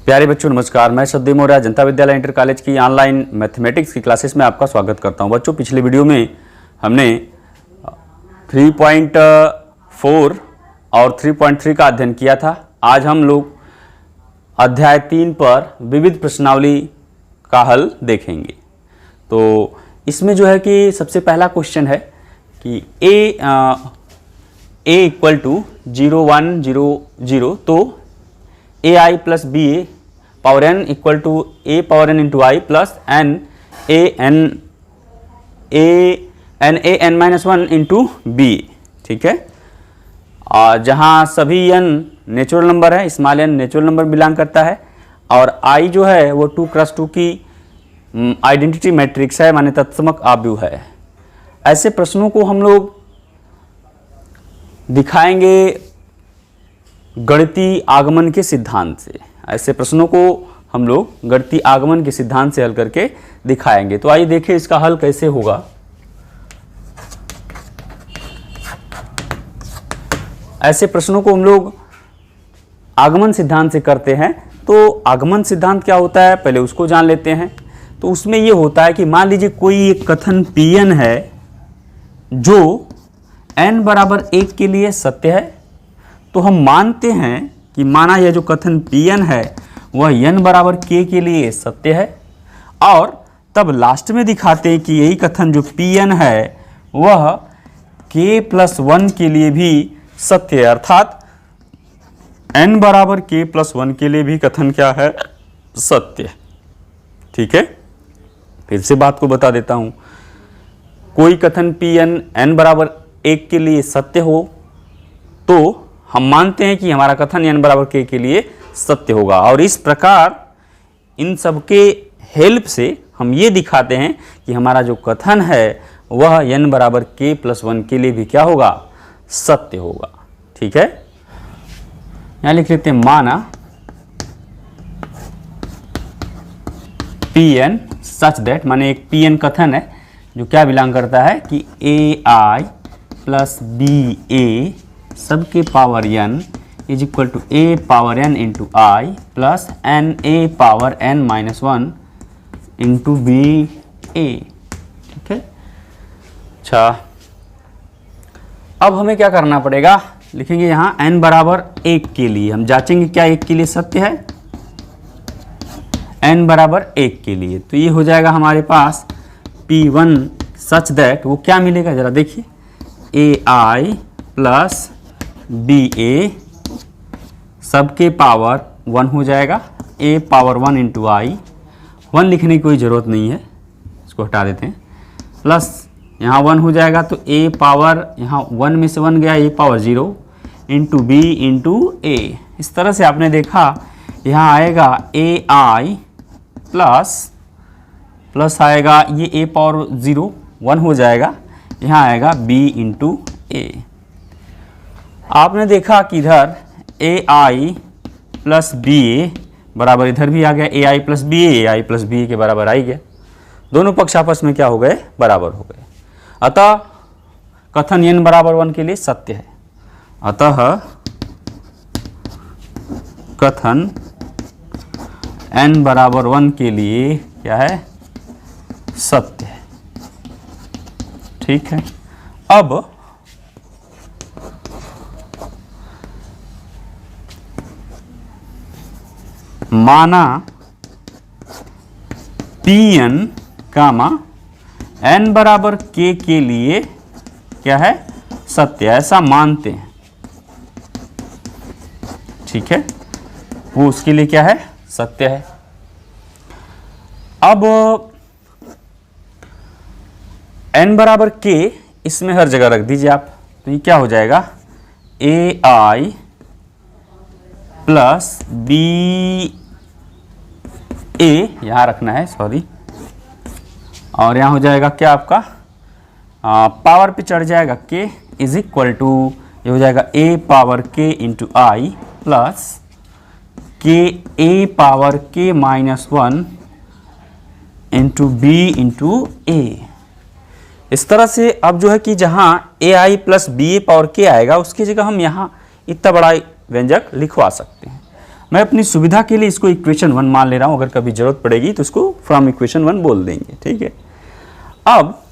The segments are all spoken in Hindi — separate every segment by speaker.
Speaker 1: प्यारे बच्चों नमस्कार, मैं सद्देव मौर्य जनता विद्यालय इंटर कॉलेज की ऑनलाइन मैथमेटिक्स की क्लासेस में आपका स्वागत करता हूं। बच्चों पिछले वीडियो में हमने 3.4 और 3.3 का अध्ययन किया था। आज हम लोग अध्याय 3 पर विविध प्रश्नावली का हल देखेंगे। तो इसमें जो है कि सबसे पहला क्वेश्चन है कि a इक्वल टू 0 1 0 0, तो ai plus B A power n equal to a power n into I plus n a n minus one into b. ठीक है, और जहाँ सभी n नेचुरल नंबर है, small n natural number belong करता है और i जो है वो 2x2 की आइडेंटिटी मैट्रिक्स है, माने तत्समक आव्यूह है। ऐसे प्रश्नों को हम लोग दिखाएंगे गणितीय आगमन के सिद्धांत से। ऐसे प्रश्नों को हम लोग गणितीय आगमन के सिद्धांत से हल करके दिखाएंगे। तो आइए देखें इसका हल कैसे होगा। ऐसे प्रश्नों को हम लोग आगमन सिद्धांत से करते हैं। तो आगमन सिद्धांत क्या होता है पहले उसको जान लेते हैं। तो उसमें ये होता है कि मान लीजिए कोई एक कथन Pn है जो n बराबर 1 के लिए सत्य है, तो हम मानते हैं कि माना यह जो कथन Pn है वह n बराबर k के लिए सत्य है, और तब लास्ट में दिखाते हैं कि यही कथन जो Pn है वह k प्लस 1 के लिए भी सत्य है, अर्थात n बराबर k प्लस 1 के लिए भी कथन क्या है, सत्य। ठीक है, फिर से बात को बता देता हूं। कोई कथन Pn n बराबर 1 के लिए सत्य हो तो हम मानते हैं कि हमारा कथन n बराबर k के लिए सत्य होगा, और इस प्रकार इन सब के हेल्प से हम ये दिखाते हैं कि हमारा जो कथन है वह n बराबर k प्लस 1 के लिए भी क्या होगा, सत्य होगा। ठीक है, यहाँ लिख लेते हैं माना Pn सच दैट, माने एक Pn कथन है जो क्या बिलोंग करता है कि ai प्लस बी ए सबके power n is equal to a power n into I plus N A power n minus 1 into B A. ठीक है, अच्छा अब हमें क्या करना पड़ेगा, लिखेंगे यहाँ n बराबर 1 के लिए हम जांचेंगे क्या 1 के लिए सत्य है, n बराबर 1 के लिए। तो ये हो जाएगा हमारे पास P1 सच दैट, वो क्या मिलेगा जरा देखिए, ai प्लस बी ए सबके पावर 1 हो जाएगा, a पावर 1 इंटू आई, 1 लिखने की कोई ज़रूरत नहीं है, इसको हटा देते हैं, प्लस यहाँ 1 हो जाएगा तो a पावर यहाँ 1 में से 1 गया, a power 0 into B into A. इस तरह से आपने देखा यहाँ आएगा ai प्लस आएगा ये a पावर 0 1 हो जाएगा, यहाँ आएगा b इंटू ए। आपने देखा कि इधर ai प्लस बी ए बराबर इधर भी आ गया ai प्लस बी ए प्लस बी ए के बराबर आ ही गया, दोनों पक्ष आपस में क्या हो गए, बराबर हो गए। अतः कथन n बराबर 1 के लिए सत्य है, अतः कथन n बराबर 1 के लिए क्या है, सत्य है। ठीक है, अब माना Pn कामा n बराबर k के लिए क्या है, सत्य, ऐसा मानते हैं। ठीक है, वो उसके लिए क्या है, सत्य है। अब n बराबर k इसमें हर जगह रख दीजिए आप, तो ये क्या हो जाएगा, ai प्लस बी ए यहाँ रखना है, सॉरी, और यहाँ हो जाएगा क्या आपका पावर पे चढ़ जाएगा k इज इक्वल टू ये हो जाएगा a power k into I plus k a power k minus 1 into B into A. इस तरह से अब जो है कि जहाँ A I plus B A power के आएगा उसकी जगह हम यहाँ इतना बड़ा व्यंजक लिखवा सकते हैं। मैं अपनी सुविधा के लिए इसको इक्वेशन 1 मान ले रहा हूँ, अगर कभी जरूरत पड़ेगी तो इसको फ्रॉम इक्वेशन 1 बोल देंगे, ठीक है। अब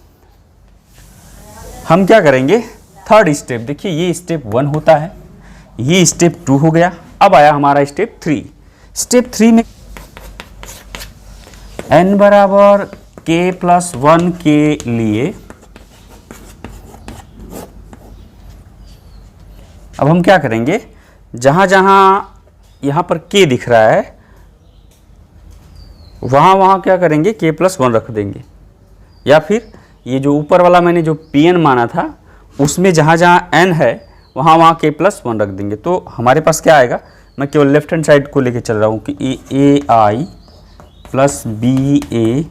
Speaker 1: हम क्या करेंगे, थर्ड स्टेप, देखिए ये स्टेप 1 होता है, ये स्टेप 2 हो गया। अब आया हमारा स्टेप 3। स्टेप 3 में n बराबर k+1 के लिए अब हम क्या करेंगे, जहां जहां यहां पर k दिख रहा है वहां वहां क्या करेंगे, k+1 रख देंगे, या फिर ये जो ऊपर वाला मैंने जो Pn माना था उसमें जहां जहां n है वहां वहां k+1 रख देंगे। तो हमारे पास क्या आएगा, मैं केवल लेफ्ट हैंड साइड को लेके चल रहा हूं कि ai प्लस ba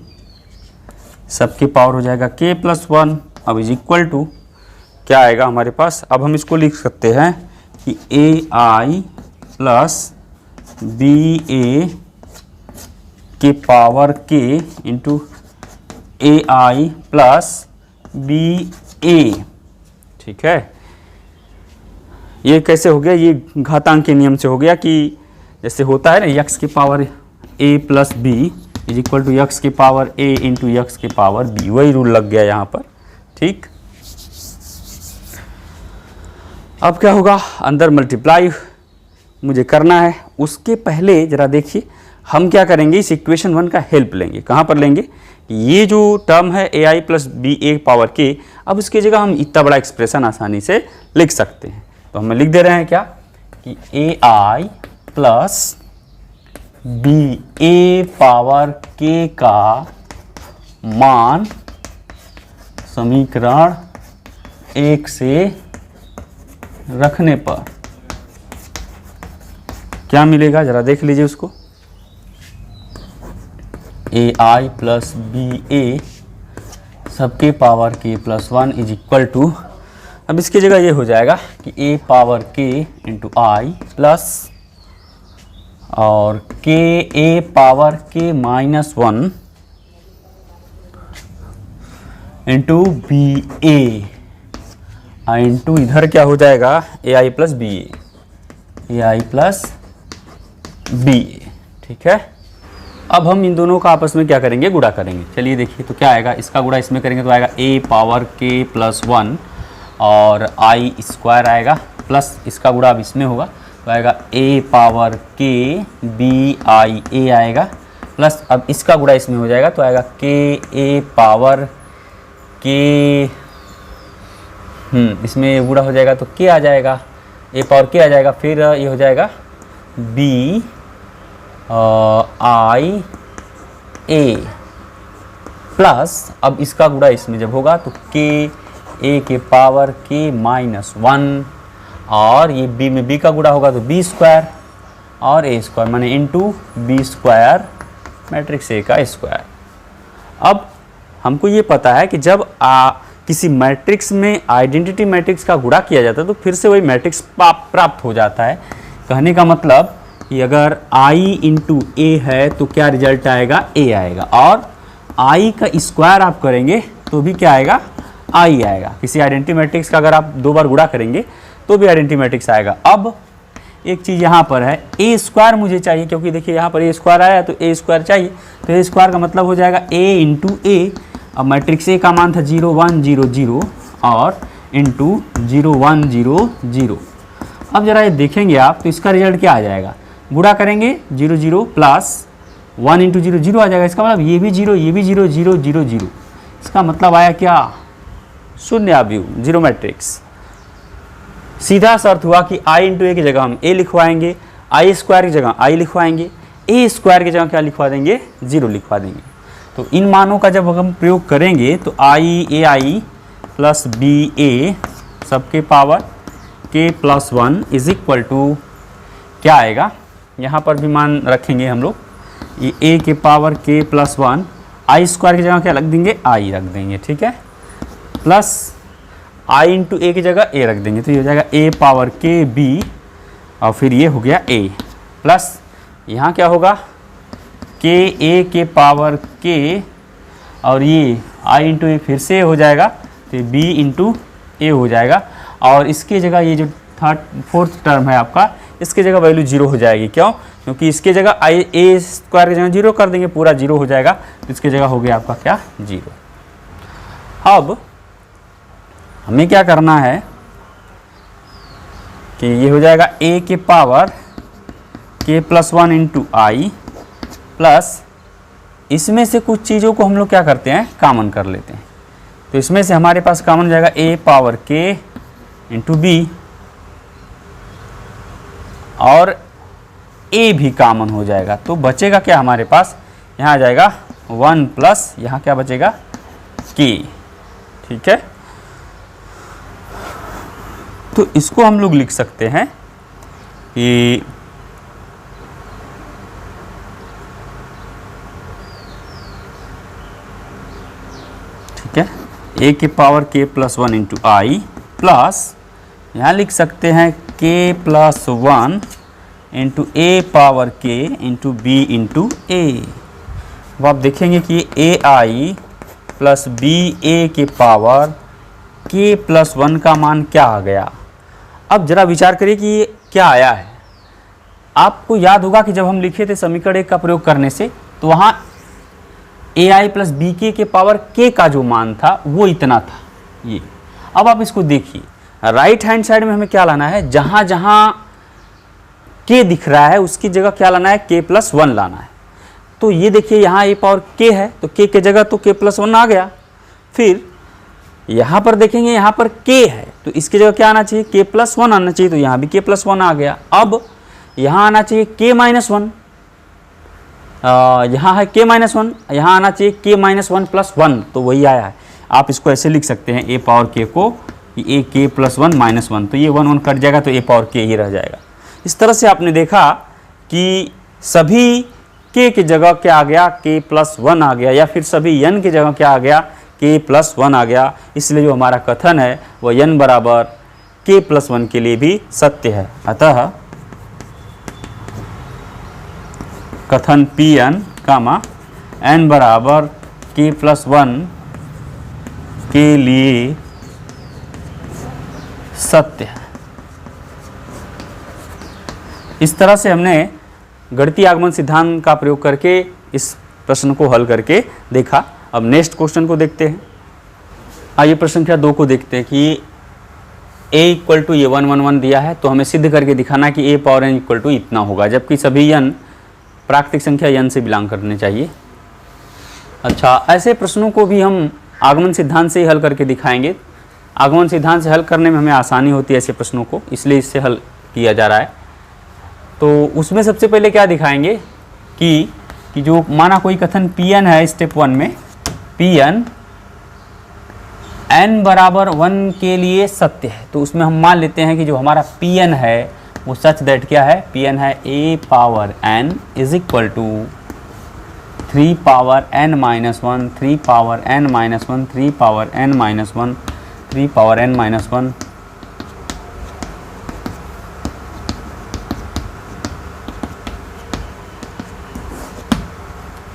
Speaker 1: सबके पावर हो जाएगा k+1। अब इज इक्वल टू क्या आएगा हमारे पास, अब हम इसको लिख सकते हैं कि ai प्लस ba के power k into ai plus ba, ठीक है। ये कैसे हो गया, ये घातांक के नियम से हो गया कि जैसे होता है ना x की power a plus b is equal to x की पावर a इंटू x की पावर b, वही रूल लग गया यहाँ पर, ठीक। अब क्या होगा, अंदर मल्टीप्लाई मुझे करना है, उसके पहले जरा देखिए हम क्या करेंगे, इस इक्वेशन 1 का हेल्प लेंगे। कहाँ पर लेंगे, ये जो टर्म है ai प्लस बी ए पावर k, अब उसकी जगह हम इतना बड़ा एक्सप्रेशन आसानी से लिख सकते हैं। तो हम लिख दे रहे हैं क्या कि ai प्लस बी ए पावर k का मान समीकरण 1 से रखने पर क्या मिलेगा, जरा देख लीजिए उसको। ai प्लस बी ए सबके power k+1 is equal to, अब इसकी जगह ये हो जाएगा कि a power k into I plus और k a power k-1 into B a into इधर क्या हो जाएगा ai plus b ai plus b, ठीक है। अब हम इन दोनों का आपस में क्या करेंगे, गुणा करेंगे। चलिए देखिए तो क्या आएगा, इसका गुणा इसमें करेंगे तो आएगा a पावर k+1 और i स्क्वायर आएगा, प्लस इसका गुणा अब इसमें होगा तो आएगा a power k b i a आएगा, प्लस अब इसका गुणा इसमें हो जाएगा तो आएगा k a पावर k, इसमें गुणा हो जाएगा तो k आ जाएगा, a पावर k आ जाएगा, फिर ये हो जाएगा b i a प्लस अब इसका गुणा इसमें जब होगा तो k a के पावर k-1 और ये b में b का गुणा होगा तो b स्क्वायर और a स्क्वायर माने into b square matrix a का स्क्वायर। अब हमको ये पता है कि जब किसी मैट्रिक्स में आइडेंटिटी मैट्रिक्स का गुणा किया जाता है तो फिर से वही मैट्रिक्स प्राप्त हो जाता है। कहने का मतलब कि अगर i इंटू ए है तो क्या रिजल्ट आएगा, a आएगा, और i का स्क्वायर आप करेंगे तो भी क्या आएगा, i आएगा। किसी आइडेंटिटी मैट्रिक्स का अगर आप 2 बार गुणा करेंगे तो भी आइडेंटिटी मैट्रिक्स आएगा। अब एक चीज़ यहाँ पर है, a स्क्वायर मुझे चाहिए, क्योंकि देखिए यहाँ पर a स्क्वायर आया तो a स्क्वायर चाहिए, तो a स्क्वायर का मतलब हो जाएगा a इंटू ए। अब मैट्रिक्स a का मान था 0 1 0 0 और इंटू 0 1 0 0। अब जरा ये देखेंगे आप तो इसका रिजल्ट क्या आ जाएगा, गुणा करेंगे 0 0 प्लस 1 इंटू 0 0 आ जाएगा। इसका मतलब ये भी 0 ये भी 0 0 0 0, इसका मतलब आया क्या, शून्य आव्यूह, जीरो मैट्रिक्स। सीधा सा अर्थ हुआ कि i इंटू ए की जगह हम a लिखवाएंगे, i स्क्वायर की जगह i लिखवाएंगे, a स्क्वायर की जगह क्या लिखवा देंगे, 0 लिखवा देंगे। तो इन मानों का जब हम प्रयोग करेंगे तो i a i plus B A सबके power k+1 is equal to क्या आएगा, यहाँ पर भी मान रखेंगे हम लोग, ये a के पावर k+1 i स्क्वायर की जगह क्या रख देंगे, i रख देंगे, ठीक है, प्लस i इंटू ए की जगह a रख देंगे तो ये हो जाएगा a पावर k b और फिर ये हो गया a, प्लस यहाँ क्या होगा k a के पावर k और ये i इंटू ए फिर से हो जाएगा तो b इंटू ए हो जाएगा, और इसकी जगह ये जो फोर्थ टर्म है आपका, इसकी जगह वैल्यू 0 हो जाएगी। क्यों, क्योंकि इसके जगह ए स्क्वायर की जगह 0 कर देंगे, पूरा 0 हो जाएगा, तो इसकी जगह हो गया आपका क्या 0। अब हमें क्या करना है कि ये हो जाएगा a के पावर k प्लस 1 इंटू आई प्लस इसमें से कुछ चीज़ों को हम लोग क्या करते हैं कॉमन कर लेते हैं। तो इसमें से हमारे पास कॉमन जाएगा a power k into b और a भी कॉमन हो जाएगा। तो बचेगा क्या हमारे पास, यहाँ आ जाएगा 1 प्लस यहाँ क्या बचेगा k। ठीक है, तो इसको हम लोग लिख सकते हैं कि ठीक है a के पावर k प्लस 1 इंटू आई प्लस यहाँ लिख सकते हैं k plus 1 into A power k into B into A. अब आप देखेंगे कि ए आई प्लस बी ए के पावर k प्लस 1 का मान क्या आ गया। अब जरा विचार करिए कि ये क्या आया है। आपको याद होगा कि जब हम लिखे थे समीकरण 1 का प्रयोग करने से, तो वहाँ ए आई प्लस बी के पावर k का जो मान था वो इतना था ये। अब आप इसको देखिए, राइट हैंड साइड में हमें क्या लाना है, जहाँ जहाँ k दिख रहा है उसकी जगह क्या लाना है k प्लस 1 लाना है। तो ये देखिए यहाँ a पावर k है, तो k के जगह तो k प्लस 1 आ गया। फिर यहाँ पर देखेंगे यहाँ पर k है, तो इसकी जगह क्या आना चाहिए k प्लस 1 आना चाहिए, तो यहाँ भी k प्लस 1 आ गया। अब यहाँ आना चाहिए k माइनस 1, यहाँ है k माइनस 1, यहाँ आना चाहिए k माइनस 1 प्लस 1, तो वही आया है। आप इसको ऐसे लिख सकते हैं a पावर k को ए k प्लस 1 माइनस 1, तो ये 1 1 कट जाएगा, तो a पावर k ही रह जाएगा। इस तरह से आपने देखा कि सभी k की जगह क्या आ गया k प्लस 1 आ गया, या फिर सभी n की जगह क्या आ गया k प्लस 1 आ गया। इसलिए जो हमारा कथन है वह n बराबर k प्लस 1 के लिए भी सत्य है। अतः कथन Pn कामा n बराबर k प्लस 1 के लिए सत्य है। इस तरह से हमने गणितीय आगमन सिद्धांत का प्रयोग करके इस प्रश्न को हल करके देखा। अब नेक्स्ट क्वेश्चन को देखते हैं। आइए प्रश्न संख्या 2 को देखते हैं कि a इक्वल टू ये 1 1 1 दिया है, तो हमें सिद्ध करके दिखाना कि a power n equal to इतना होगा, जबकि सभी n प्राकृतिक संख्या n से बिलोंग करने चाहिए। अच्छा, ऐसे प्रश्नों को भी हम आगमन सिद्धांत से ही हल करके दिखाएंगे। आगमन सिद्धांत से हल करने में हमें आसानी होती है ऐसे प्रश्नों को, इसलिए इससे हल किया जा रहा है। तो उसमें सबसे पहले क्या दिखाएंगे कि जो माना कोई कथन Pn है स्टेप 1 में, Pn n बराबर 1 के लिए सत्य है। तो उसमें हम मान लेते हैं कि जो हमारा Pn है वो सच दैट क्या है, Pn है a power n is equal to 3 power n minus 1, 3 power n minus 1, 3 power n minus 1, 3 power n minus 1।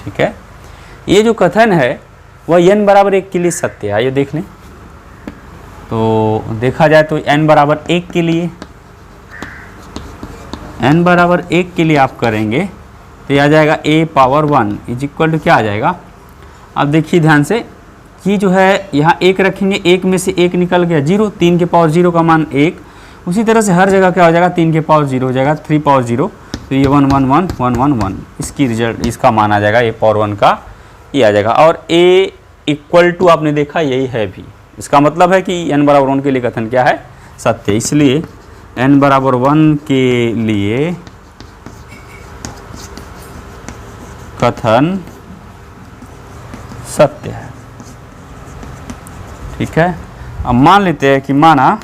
Speaker 1: ठीक है, ये जो कथन है वह n बराबर 1 के लिए सत्य है। ये देख लें, तो देखा जाए तो n बराबर 1 के लिए, n बराबर 1 के लिए आप करेंगे तो यह आ जाएगा a power 1 is equal to क्या आ जाएगा। अब देखिए ध्यान से कि जो है यहाँ 1 रखेंगे, 1 में से 1 निकल गया 0, 3 के पावर 0 का मान 1। उसी तरह से हर जगह क्या हो जाएगा, 3 के पावर 0 हो जाएगा, 3 पावर 0, तो ये 1 1 1 1 1 1, इसकी रिजल्ट इसका मान आ जाएगा a पावर 1 का ये आ जाएगा। और a इक्वल टू आपने देखा यही है भी, इसका मतलब है कि n बराबर 1 के लिए कथन क्या है, सत्य। इसलिए n बराबर 1 के लिए कथन सत्य है। ठीक है, अब मान लेते हैं कि माना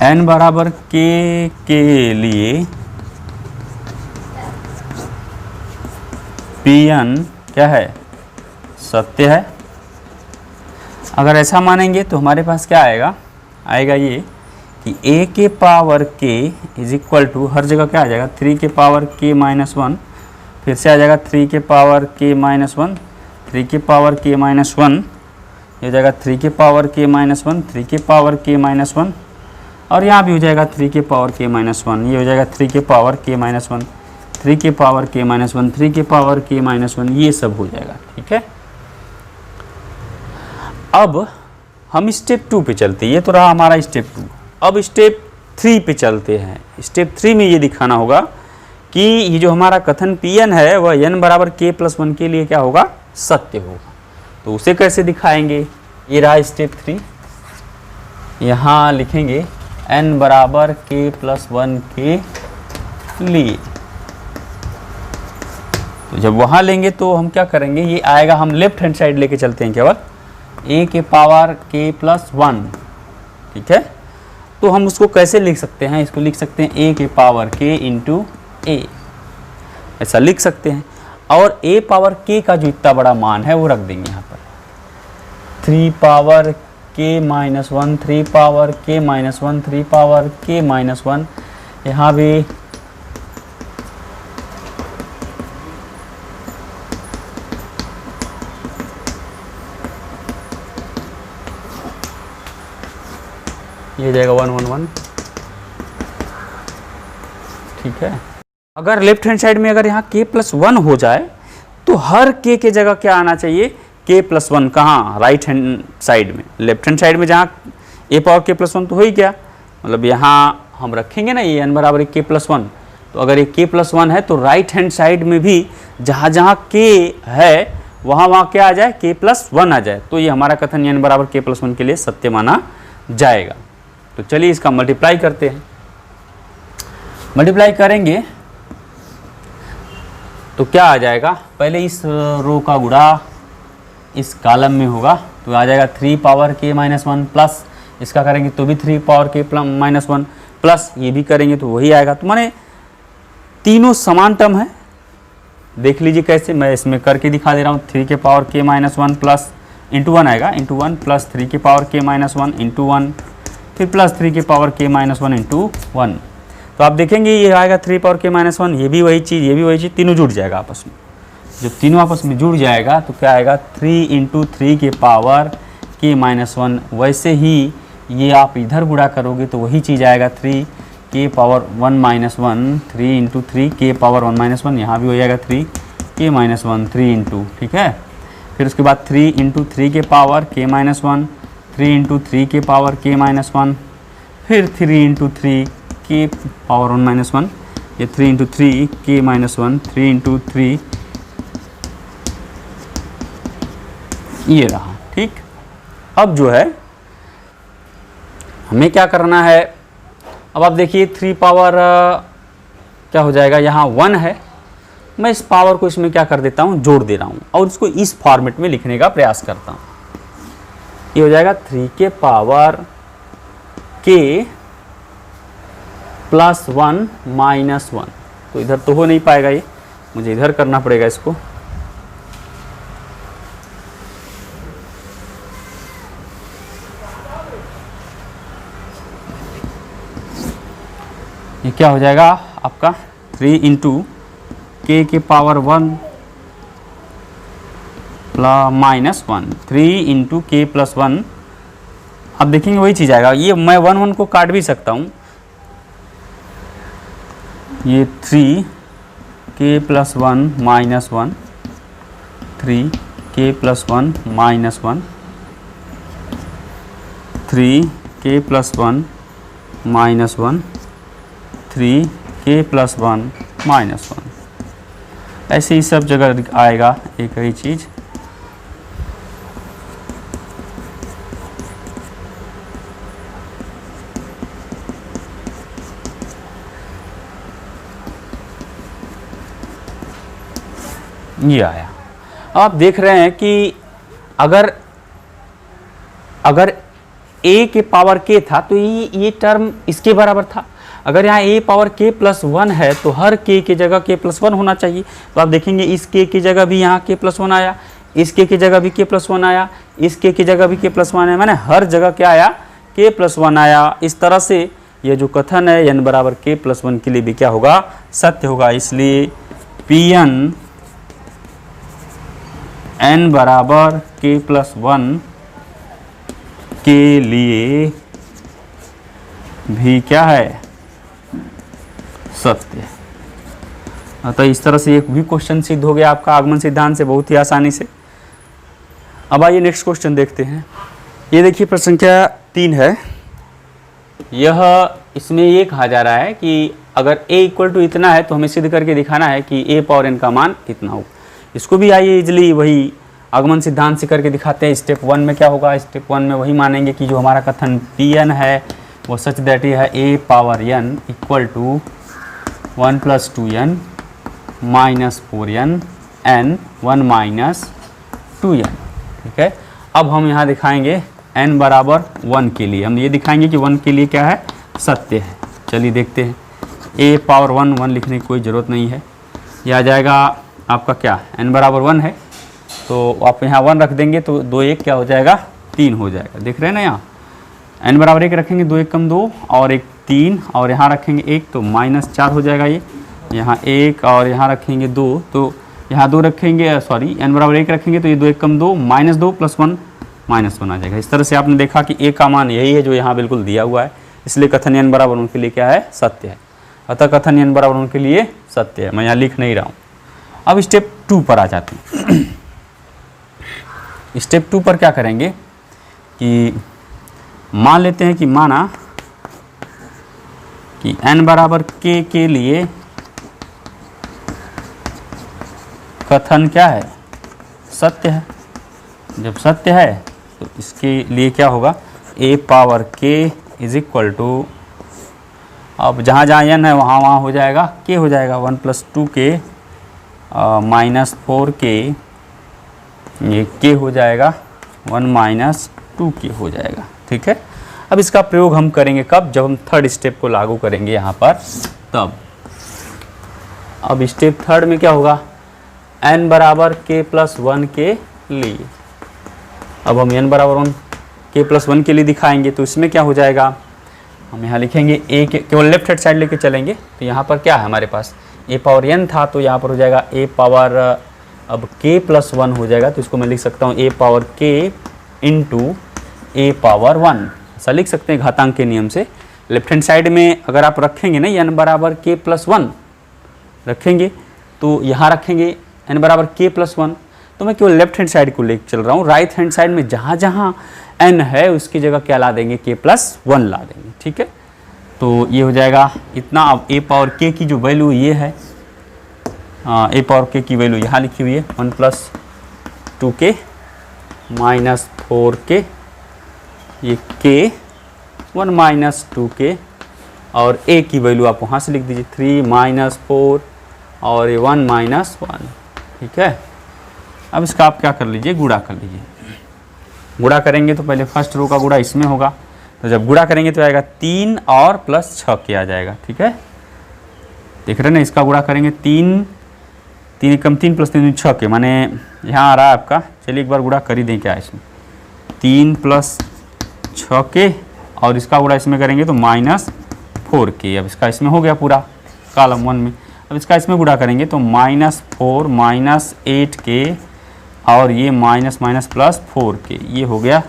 Speaker 1: n बराबर k के लिए Pn क्या है, सत्य है। अगर ऐसा मानेंगे तो हमारे पास क्या आएगा ये कि a के power k is equal to हर जगह क्या आ जाएगा, 3 के पावर k माइनस 1, फिर से आ जाएगा 3 के पावर k माइनस 1, 3 के पावर k माइनस 1, ये हो जाएगा 3 के पावर k माइनस 1, 3 के पावर k माइनस 1, और यहाँ भी हो जाएगा 3 के पावर k माइनस 1, ये हो जाएगा 3 के पावर k माइनस 1, 3 के पावर k माइनस 1, 3 के पावर k माइनस 1, ये सब हो जाएगा। ठीक है, अब हम स्टेप 2 पे चलते हैं। ये तो रहा हमारा स्टेप 2। अब स्टेप 3 पे चलते हैं। स्टेप 3 में ये दिखाना होगा कि ये जो हमारा कथन Pn है वह n बराबर k प्लस 1 के लिए क्या होगा, सत्य होगा। तो उसे कैसे दिखाएंगे, ये रहा स्टेप 3। यहाँ लिखेंगे n बराबर k प्लस 1 के लिए। तो जब वहाँ लेंगे तो हम क्या करेंगे, ये आएगा, हम लेफ्ट हैंड साइड लेके चलते हैं केवल a के पावर k प्लस 1। ठीक है, तो हम उसको कैसे लिख सकते हैं, इसको लिख सकते हैं a के पावर k इंटू a, ऐसा लिख सकते हैं। और a पावर k का जो इतना बड़ा मान है वो रख देंगे यहाँ पर 3 power k minus 1, 3 power k minus 1, 3 power k minus 1। यहाँ भी ये जाएगा 1 1 1। ठीक है, अगर लेफ्ट हैंड साइड में अगर यहाँ k प्लस 1 हो जाए तो हर k के जगह क्या आना चाहिए, k प्लस 1। कहाँ, राइट हैंड साइड में। लेफ्ट हैंड साइड में जहाँ a पावर k प्लस 1 तो हो ही गया, मतलब यहाँ हम रखेंगे ना ये n बराबर k प्लस 1। तो अगर ये k प्लस 1 है तो राइट हैंड साइड में भी जहाँ जहाँ k है वहाँ क्या आ जाए, k प्लस 1 आ जाए। तो ये हमारा कथन n बराबर k प्लस 1 के लिए सत्य माना जाएगा। तो चलिए इसका मल्टीप्लाई करते हैं। मल्टीप्लाई करेंगे तो क्या आ जाएगा, पहले इस रो का गुणा इस कॉलम में होगा तो आ जाएगा 3 पावर k माइनस 1 प्लस इसका करेंगे तो भी 3 पावर k माइनस 1 प्लस ये भी करेंगे तो वही आएगा। तो माने तीनों समान टर्म है। देख लीजिए कैसे, मैं इसमें करके दिखा दे रहा हूँ। 3 के power k minus 1 plus into 1 आएगा, इंटू 1 प्लस 3 के पावर k माइनस 1 इंटू 1, फिर प्लस 3 के पावर k माइनस 1 इंटू 1। तो आप देखेंगे ये आएगा 3 पावर k माइनस 1, ये भी वही चीज़, ये भी वही चीज़, तीनों जुड़ जाएगा आपस में। जब तीनों आपस में जुड़ जाएगा तो क्या आएगा, 3 इंटू 3 के पावर k माइनस 1। वैसे ही ये आप इधर गुणा करोगे तो वही चीज़ आएगा 3 k power 1 minus 1, 3 into 3 k power 1 minus 1। यहाँ भी हो जाएगा 3 k माइनस 1, 3 इंटू, ठीक है। फिर उसके बाद 3 इंटू 3 के पावर k माइनस 1, 3 इंटू 3 के पावर k माइनस 1, फिर 3 इंटू 3 k पावर 1 माइनस 1, ये 3 इंटू 3 k माइनस 1, 3 इंटू 3 ये रहा। ठीक, अब जो है हमें क्या करना है, अब आप देखिए 3 पावर क्या हो जाएगा, यहाँ 1 है, मैं इस पावर को इसमें क्या कर देता हूँ, जोड़ दे रहा हूँ और इसको इस फॉर्मेट में लिखने का प्रयास करता हूँ। ये हो जाएगा 3 के पावर k प्लस 1 माइनस 1। तो इधर तो हो नहीं पाएगा, ये मुझे इधर करना पड़ेगा इसको। ये क्या हो जाएगा आपका 3 इंटू k के power 1 minus 1, 3 into k plus 1। अब देखेंगे वही चीज़ आएगा। ये मैं 1 1 को काट भी सकता हूँ, ये 3 k plus 1 minus 1, 3 k plus 1 minus 1, 3 k plus 1 minus 1, 3 k plus 1 minus 1। ऐसे ही सब जगह आएगा एक ही चीज़। ये आया। आप देख रहे हैं कि अगर a के पावर k था तो ये टर्म इसके बराबर था। अगर यहाँ a पावर k प्लस 1 है तो हर k की जगह k प्लस 1 होना चाहिए। तो आप देखेंगे इस k की जगह भी यहाँ k प्लस 1 आया, इस k की जगह भी k प्लस 1 आया, इस k की जगह भी k प्लस 1 आया, मैंने हर जगह क्या आया, k प्लस 1 आया। इस तरह से ये जो कथन है n बराबर k प्लस 1 के लिए भी क्या होगा, सत्य होगा। इसलिए Pn n बराबर k प्लस 1 के लिए भी क्या है, सत्य है। अतः इस तरह से एक भी क्वेश्चन सिद्ध हो गया आपका आगमन सिद्धांत से बहुत ही आसानी से। अब आइए नेक्स्ट क्वेश्चन देखते हैं। ये देखिए प्रश्न संख्या 3 है। यह इसमें ये कहा जा रहा है कि अगर a इक्वल टू इतना है तो हमें सिद्ध करके दिखाना है कि a पावर n का मान कितना हो। इसको भी आइए इजली वही आगमन सिद्धांत से करके दिखाते हैं। स्टेप 1 में क्या होगा, स्टेप 1 में वही मानेंगे कि जो हमारा कथन Pn है वो सच दैट ये है a power n equal to 1 + 2n minus 4n n 1 minus 2n। ठीक है, अब हम यहाँ दिखाएंगे n बराबर 1 के लिए, हम ये दिखाएंगे कि 1 के लिए क्या है, सत्य है। चलिए देखते हैं। a पावर 1 लिखने की कोई ज़रूरत नहीं है, यह आ जाएगा आपका क्या, n बराबर 1 है तो आप यहाँ 1 रख देंगे तो 2 1 क्या हो जाएगा, 3 हो जाएगा। देख रहे हैं ना, यहाँ n बराबर 1 रखेंगे, 2 1 कम 2 और 1 3 और यहाँ रखेंगे 1 तो -4 हो जाएगा। ये यहाँ 1 और यहाँ रखेंगे 2 तो यहाँ 2 रखेंगे, सॉरी n बराबर 1 रखेंगे तो ये 2 1 कम 2 -2 + 1 -1 आ जाएगा। इस तरह से आपने देखा कि a का मान यही है जो यहाँ बिल्कुल दिया हुआ है, इसलिए कथन n बराबर 1 के लिए क्या है, सत्य है। अतः कथन n बराबर 1 के लिए सत्य है। मैं यहाँ लिख नहीं रहा हूँ। अब स्टेप 2 पर आ जाते हैं। स्टेप 2 पर क्या करेंगे कि मान लेते हैं कि माना कि n बराबर k के लिए कथन क्या है, सत्य है। जब सत्य है तो इसके लिए क्या होगा, a power k is equal to, अब जहाँ जहाँ n है वहाँ वहाँ हो जाएगा k हो जाएगा, 1 + 2k माइनस 4k, ये k हो जाएगा 1 माइनस 2k हो जाएगा। ठीक है, अब इसका प्रयोग हम करेंगे कब, जब हम थर्ड स्टेप को लागू करेंगे यहाँ पर तब। अब स्टेप थर्ड में क्या होगा, n बराबर k + 1 के लिए, अब हम n बराबर k + 1 के लिए दिखाएंगे तो इसमें क्या हो जाएगा, हम यहाँ लिखेंगे a के केवल लेफ्ट हैंड साइड लेके चलेंगे तो यहाँ पर क्या है हमारे पास, a पावर n था तो यहाँ पर हो जाएगा a पावर अब k + 1 हो जाएगा तो इसको मैं लिख सकता हूँ a power k × a power 1, ऐसा लिख सकते हैं घातांक के नियम से। लेफ्ट हैंड साइड में अगर आप रखेंगे ना n बराबर k + 1 रखेंगे तो यहाँ रखेंगे n बराबर k + 1, तो मैं केवल लेफ्ट हैंड साइड को लेकर चल रहा हूँ। राइट हैंड साइड में जहाँ जहाँ n है उसकी जगह क्या ला देंगे, k + 1 ला देंगे। ठीक है, तो ये हो जाएगा इतना। अब a पावर k की जो वैल्यू ये है, a पावर k की वैल्यू यहाँ लिखी हुई है 1 + 2k माइनस 4k, ये k 1 माइनस 2k और a की वैल्यू आप वहाँ से लिख दीजिए 3 माइनस 4 और ये 1 माइनस 1। ठीक है, अब इसका आप क्या कर लीजिए, गुणा कर लीजिए। गुणा करेंगे तो पहले फर्स्ट रो का गुणा इसमें होगा, तो जब गुणा करेंगे तो आएगा 3 और प्लस 6k आ जाएगा। ठीक है, देख रहे हैं ना, इसका गुणा करेंगे 3 3 कम 3 + 3 6k, माने यहाँ आ रहा है आपका, चलिए एक बार गुणा कर ही दें क्या इसमें, 3 + 6k और इसका गुणा इसमें करेंगे तो -4k। अब इसका इसमें हो गया पूरा कॉलम 1 में, अब इसका इसमें गुणा करेंगे तो -4 -8k और ये माइनस प्लस 4k, ये हो गया।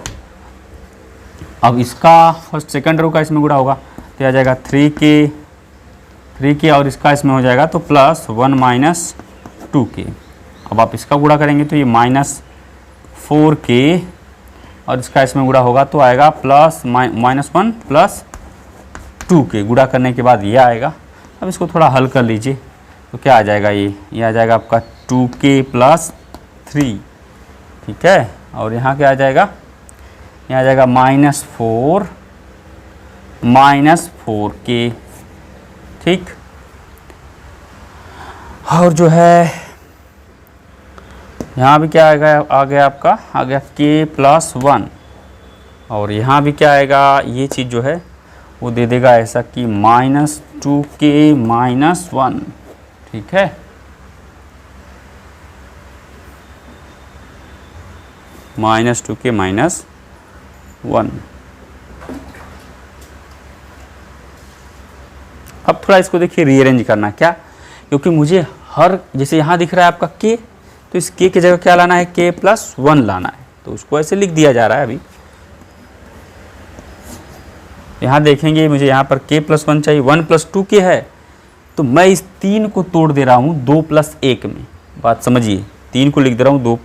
Speaker 1: अब इसका फर्स्ट सेकंड रो का इसमें गुणा होगा तो आ जाएगा 3k और इसका इसमें हो जाएगा तो प्लस 1 माइनस 2k। अब आप इसका गुणा करेंगे तो ये -4k और इसका इसमें गुणा होगा तो आएगा प्लस -1 प्लस 2k। गुणा करने के बाद ये आएगा। अब इसको थोड़ा हल कर लीजिए तो क्या आ जाएगा, ये आ जाएगा आपका 2k + 3। ठीक है, और यहाँ क्या आ जाएगा, यहाँ आ जाएगा -4k। ठीक, और जो है यहाँ भी क्या आएगा, आ गया आपका, आ गया k + 1 और यहाँ भी क्या आएगा, ये चीज़ जो है वो दे देगा ऐसा कि -2k - 1। ठीक है, -2k - 1। अब थोड़ा इसको देखिए रीअरेंज करना, क्या, क्योंकि मुझे हर, जैसे यहाँ दिख रहा है आपका k, तो इस k की जगह क्या लाना है, k + 1 लाना है, तो उसको ऐसे लिख दिया जा रहा है अभी। यहाँ देखेंगे मुझे यहाँ पर k + 1 चाहिए, 1 + 2k है, तो मैं इस 3 को तोड़ दे रहा हूँ 2 + 1 में। बात समझिए, 3 को लिख दे रहा हूँ 2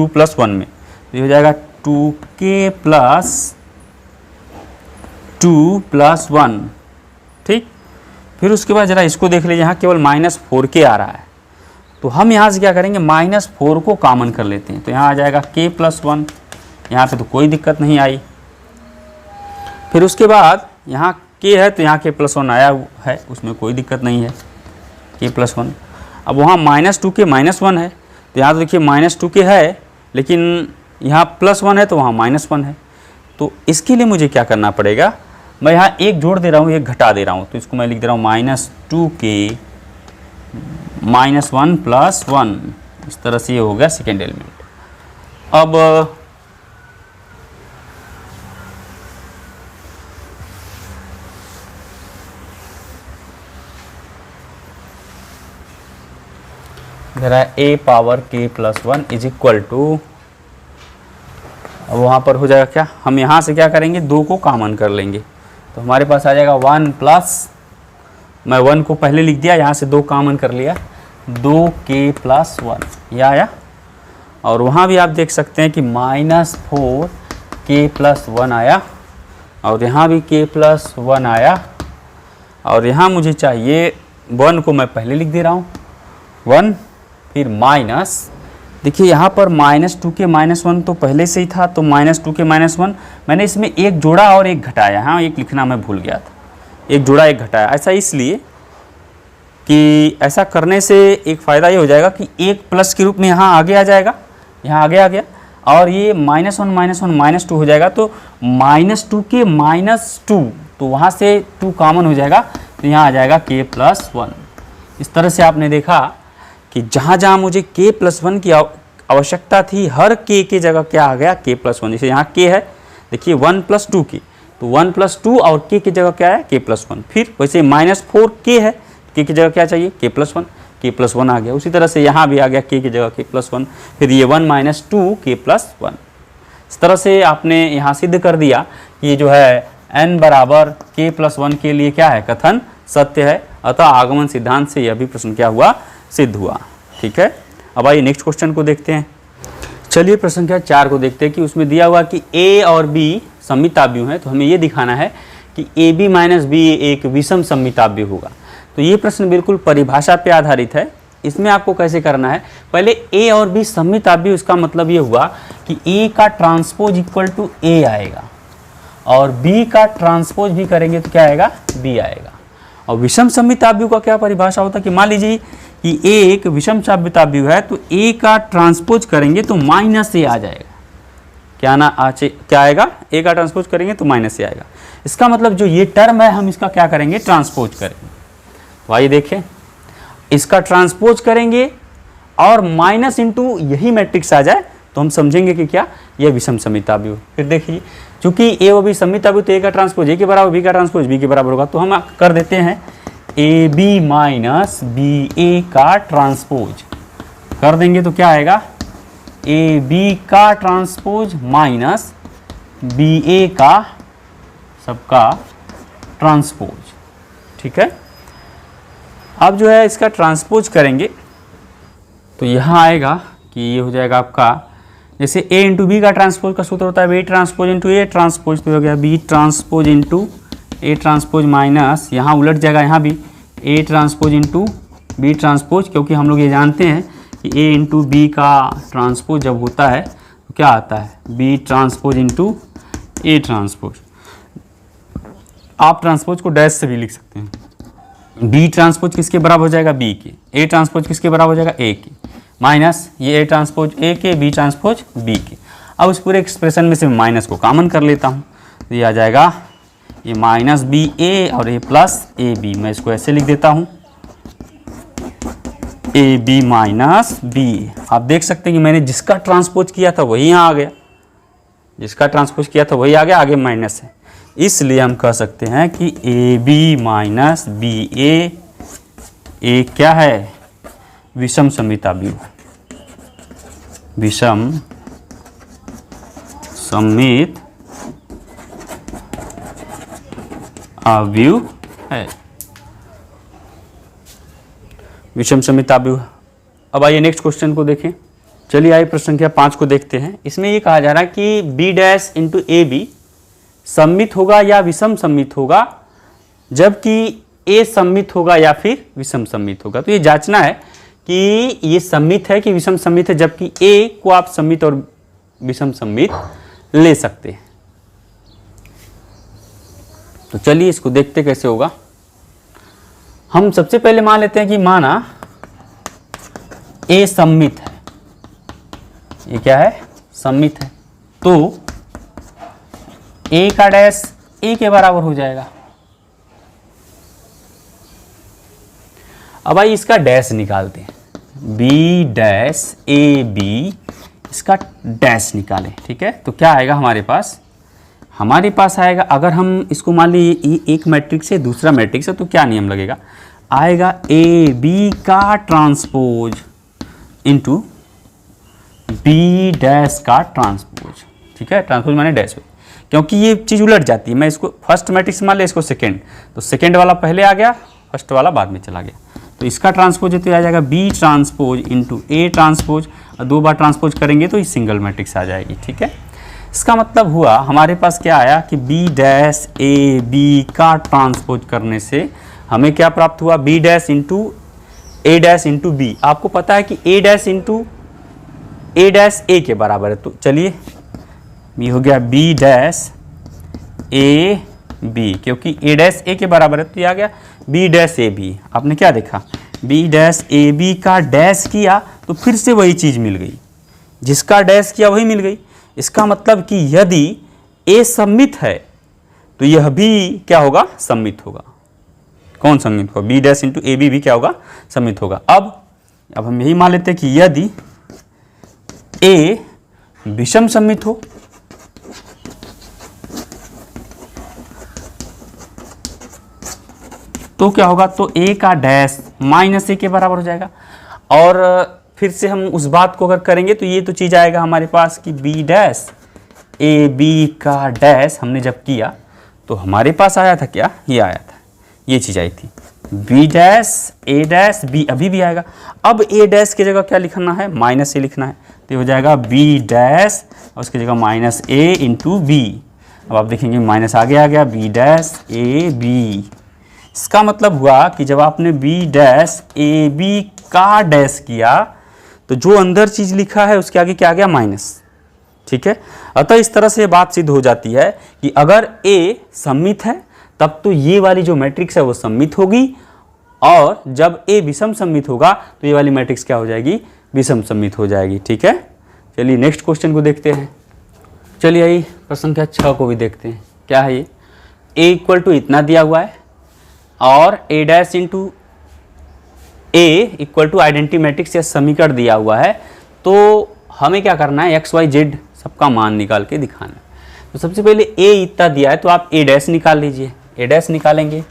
Speaker 1: + 1 में, तो ये हो जाएगा 2k + 2 + 1। ठीक, फिर उसके बाद ज़रा इसको देख लीजिए, यहाँ केवल -4k आ रहा है, तो हम यहाँ से क्या करेंगे, -4 को कॉमन कर लेते हैं, तो यहाँ आ जाएगा k + 1। यहाँ पे तो कोई दिक्कत नहीं आई। फिर उसके बाद यहाँ k है तो यहाँ k + 1 आया है, उसमें कोई दिक्कत नहीं है, k + 1। अब वहाँ -2k -1 है, तो यहाँ तो देखिए -2k है, लेकिन यहाँ +1 है तो वहाँ -1 है। तो इसके लिए मुझे क्या करना पड़ेगा, मैं यहाँ एक जोड़ दे रहा हूँ, एक घटा दे रहा हूँ, तो इसको मैं लिख दे रहा हूँ -2k -1 + 1। इस तरह से ये हो गया सेकेंड एलिमेंट। अब जरा a पावर k + 1 = अब वहाँ पर हो जाएगा क्या, हम यहाँ से क्या करेंगे, 2 को कॉमन कर लेंगे, तो हमारे पास आ जाएगा 1 प्लस, मैं 1 को पहले लिख दिया, यहाँ से 2 कॉमन कर लिया, 2k + 1 ये आया। और वहाँ भी आप देख सकते हैं कि -4k + 1 आया, और यहाँ भी k + 1 आया, और यहाँ मुझे चाहिए 1 को मैं पहले लिख दे रहा हूँ 1, फिर माइनस, देखिए यहाँ पर -2k -1 तो पहले से ही था, तो -2k -1 मैंने इसमें एक जोड़ा और एक घटाया। हाँ, एक लिखना मैं भूल गया था, एक जोड़ा एक घटाया। ऐसा इसलिए कि ऐसा करने से एक फ़ायदा ये हो जाएगा कि एक प्लस के रूप में यहाँ आगे आ जाएगा, यहाँ आगे आ गया, और ये -1 -1 -2 हो जाएगा, तो -2k -2, तो वहाँ से 2 कॉमन हो जाएगा, तो यहाँ आ जाएगा k + 1। इस तरह से आपने देखा कि जहाँ जहाँ मुझे k + 1 की आवश्यकता थी, हर k की जगह क्या आ गया, k + 1। जैसे यहाँ k है, देखिए 1 + 2k, तो 1 + 2 और k की जगह क्या है, k + 1। फिर वैसे -4k है, k की जगह क्या चाहिए, k + 1, k + 1 आ गया। उसी तरह से यहाँ भी आ गया k की जगह k + 1, फिर ये 1 - 2 k + 1। इस तरह से आपने यहाँ सिद्ध कर दिया कि ये जो है n बराबर k + 1 के लिए क्या है, कथन सत्य है। अतः आगमन सिद्धांत से यह भी प्रश्न क्या हुआ, सिद्ध हुआ। ठीक है, अब आइए नेक्स्ट क्वेश्चन को देखते हैं। चलिए प्रश्न संख्या 4 को देखते हैं कि उसमें दिया हुआ कि a और b सममिताव्यु हैं, तो हमें ये दिखाना है कि ab - b एक विषम सममिताव्य होगा। तो ये प्रश्न बिल्कुल परिभाषा पे आधारित है। इसमें आपको कैसे करना है, पहले a और b सममिताव्य, इसका मतलब ये हुआ कि a का ट्रांसपोज = a आएगा, और b का ट्रांसपोज भी करेंगे तो क्या आएगा, b आएगा। और विषम सममिताव्यु का क्या परिभाषा होता है कि मान लीजिए कि a एक विषम सममिताव्यु है, तो a का ट्रांसपोज करेंगे तो -a आ जाएगा। क्या आएगा, a का ट्रांसपोज करेंगे तो -a आएगा। इसका मतलब जो ये टर्म है, हम इसका क्या करेंगे, ट्रांसपोज करेंगे। तो आइए देखें, इसका ट्रांसपोज करेंगे और माइनस इंटू यही मैट्रिक्स आ जाए तो हम समझेंगे कि क्या, यह विषम सममिताव्यु। फिर देखिए, चूंकि a और b सममिताव्यु, तो a का ट्रांसपोज a के बराबर, b का ट्रांसपोज b के बराबर होगा, तो हम कर देते हैं ab - ba का ट्रांसपोज कर देंगे तो क्या आएगा, ab का ट्रांसपोज माइनस ba का सबका ट्रांसपोज। ठीक है, अब जो है इसका ट्रांसपोज करेंगे तो यहाँ आएगा कि ये हो जाएगा आपका, जैसे a × b का ट्रांसपोज का सूत्र होता है b ट्रांसपोज × a ट्रांसपोज, तो हो गया b transpose × a transpose minus, यहाँ उलट जाएगा, यहाँ भी a ट्रांसपोज × b ट्रांसपोज, क्योंकि हम लोग ये जानते हैं कि a × b का ट्रांसपोज जब होता है तो क्या आता है, b ट्रांसपोज × a ट्रांसपोज। आप ट्रांसपोज को डैश से भी लिख सकते हैं। b ट्रांसपोज किसके बराबर हो जाएगा, b के, a ट्रांसपोज किसके बराबर हो जाएगा, a के, माइनस ये a ट्रांसपोज a के, b ट्रांसपोज b के। अब उस पूरे एक्सप्रेशन में से माइनस को कॉमन कर लेता हूँ, तो ये आ जाएगा ये -ba और a + ab। मैं इसको ऐसे लिख देता हूँ, ab - b। आप देख सकते हैं कि मैंने जिसका ट्रांसपोज किया था वही यहाँ आ गया, जिसका ट्रांसपोज किया था वही आ गया, आगे माइनस है, इसलिए हम कह सकते हैं कि ab - ba एक क्या है, विषम सममिताव्यु, विषम सममित अवयव है, विषम समित अवयव। अब आइए नेक्स्ट क्वेश्चन को देखें। चलिए आइए प्रश्न संख्या 5 को देखते हैं। इसमें ये कहा जा रहा है कि B dash into A B सममित होगा या विषम सममित होगा, जबकि ए सममित होगा या फिर विषम सममित होगा। तो ये जांचना है कि ये सममित है कि विषम सममित है, जबकि ए को आप सममित और विषम सममित ले सकते हैं। तो चलिए इसको देखते कैसे होगा। हम सबसे पहले मान लेते हैं कि माना ए सममित है, ये क्या है, सममित है, तो ए का डैश ए के बराबर हो जाएगा। अब आइए इसका डैश निकालते हैं, बी डैश ए बी, इसका डैश निकालें। ठीक है, तो क्या आएगा हमारे पास, हमारे पास आएगा, अगर हम इसको मान लीजिए एक मैट्रिक्स है दूसरा मैट्रिक्स है, तो क्या नियम लगेगा, आएगा ए बी का ट्रांसपोज इंटू बी डैश का ट्रांसपोज। ठीक है, ट्रांसपोज माने डैश, क्योंकि ये चीज़ उलट जाती है। मैं इसको फर्स्ट मैट्रिक्स मान लिया, इसको सेकेंड, तो सेकेंड वाला पहले आ गया, फर्स्ट वाला बाद में चला गया। तो इसका ट्रांसपोज है तो आ जाएगा B transpose into A transpose, और 2 बार ट्रांसपोज करेंगे तो ये सिंगल मैट्रिक्स आ जाएगी। ठीक है, इसका मतलब हुआ हमारे पास क्या आया कि बी डैश ए बी का ट्रांसपोज करने से हमें क्या प्राप्त हुआ, बी डैश इंटू ए डैश इंटू बी। आपको पता है कि ए डैश इंटू ए डैश ए के बराबर है, तो चलिए ये हो गया बी डैश ए बी, क्योंकि ए डैश ए के बराबर है तो ये आ गया बी डैश ए बी। आपने क्या देखा, बी डैश ए बी का डैश किया तो फिर से वही चीज़ मिल गई, जिसका डैश किया वही मिल गई। इसका मतलब कि यदि ए सममित है तो यह भी क्या होगा, सममित होगा। कौन सममित होगा, B dash into A B भी क्या होगा, सममित होगा। अब हम यही मान लेते हैं कि यदि ए विषम सममित हो तो क्या होगा, तो ए का डैश माइनस ए के बराबर हो जाएगा। और फिर से हम उस बात को अगर करेंगे तो ये तो चीज़ आएगा हमारे पास कि बी डैश ए बी का डैश हमने जब किया तो हमारे पास आया था क्या, ये आया था, ये चीज़ आई थी बी डैश ए डैश बी, अभी भी आएगा। अब ए डैश की जगह क्या लिखना है, माइनस ए लिखना है, तो ये हो जाएगा बी डैश और उसकी जगह माइनस ए इंटू बी। अब आप देखेंगे माइनस आगे आ गया, बी डैश ए बी। इसका मतलब हुआ कि जब आपने बी डैश ए बी का डैश किया तो जो अंदर चीज़ लिखा है उसके आगे क्या आ गया, माइनस। ठीक है, अतः इस तरह से बात सिद्ध हो जाती है कि अगर ए सममित है तब तो ये वाली जो मैट्रिक्स है वो सममित होगी, और जब ए विषम सममित होगा तो ये वाली मैट्रिक्स क्या हो जाएगी, विषम सममित हो जाएगी। ठीक है, चलिए नेक्स्ट क्वेश्चन को देखते हैं। चलिए आइए प्रश्न संख्या 6 को भी देखते हैं। क्या है ये, ए इक्वल टू इतना दिया हुआ है और A dash into A equal to identity matrix या समीकरण दिया हुआ है, तो हमें क्या करना है, एक्स वाई जेड सबका मान निकाल के दिखाना है। तो सबसे पहले ए इतना दिया है तो आप ए डैश निकाल लीजिए, ए डैश निकालेंगे,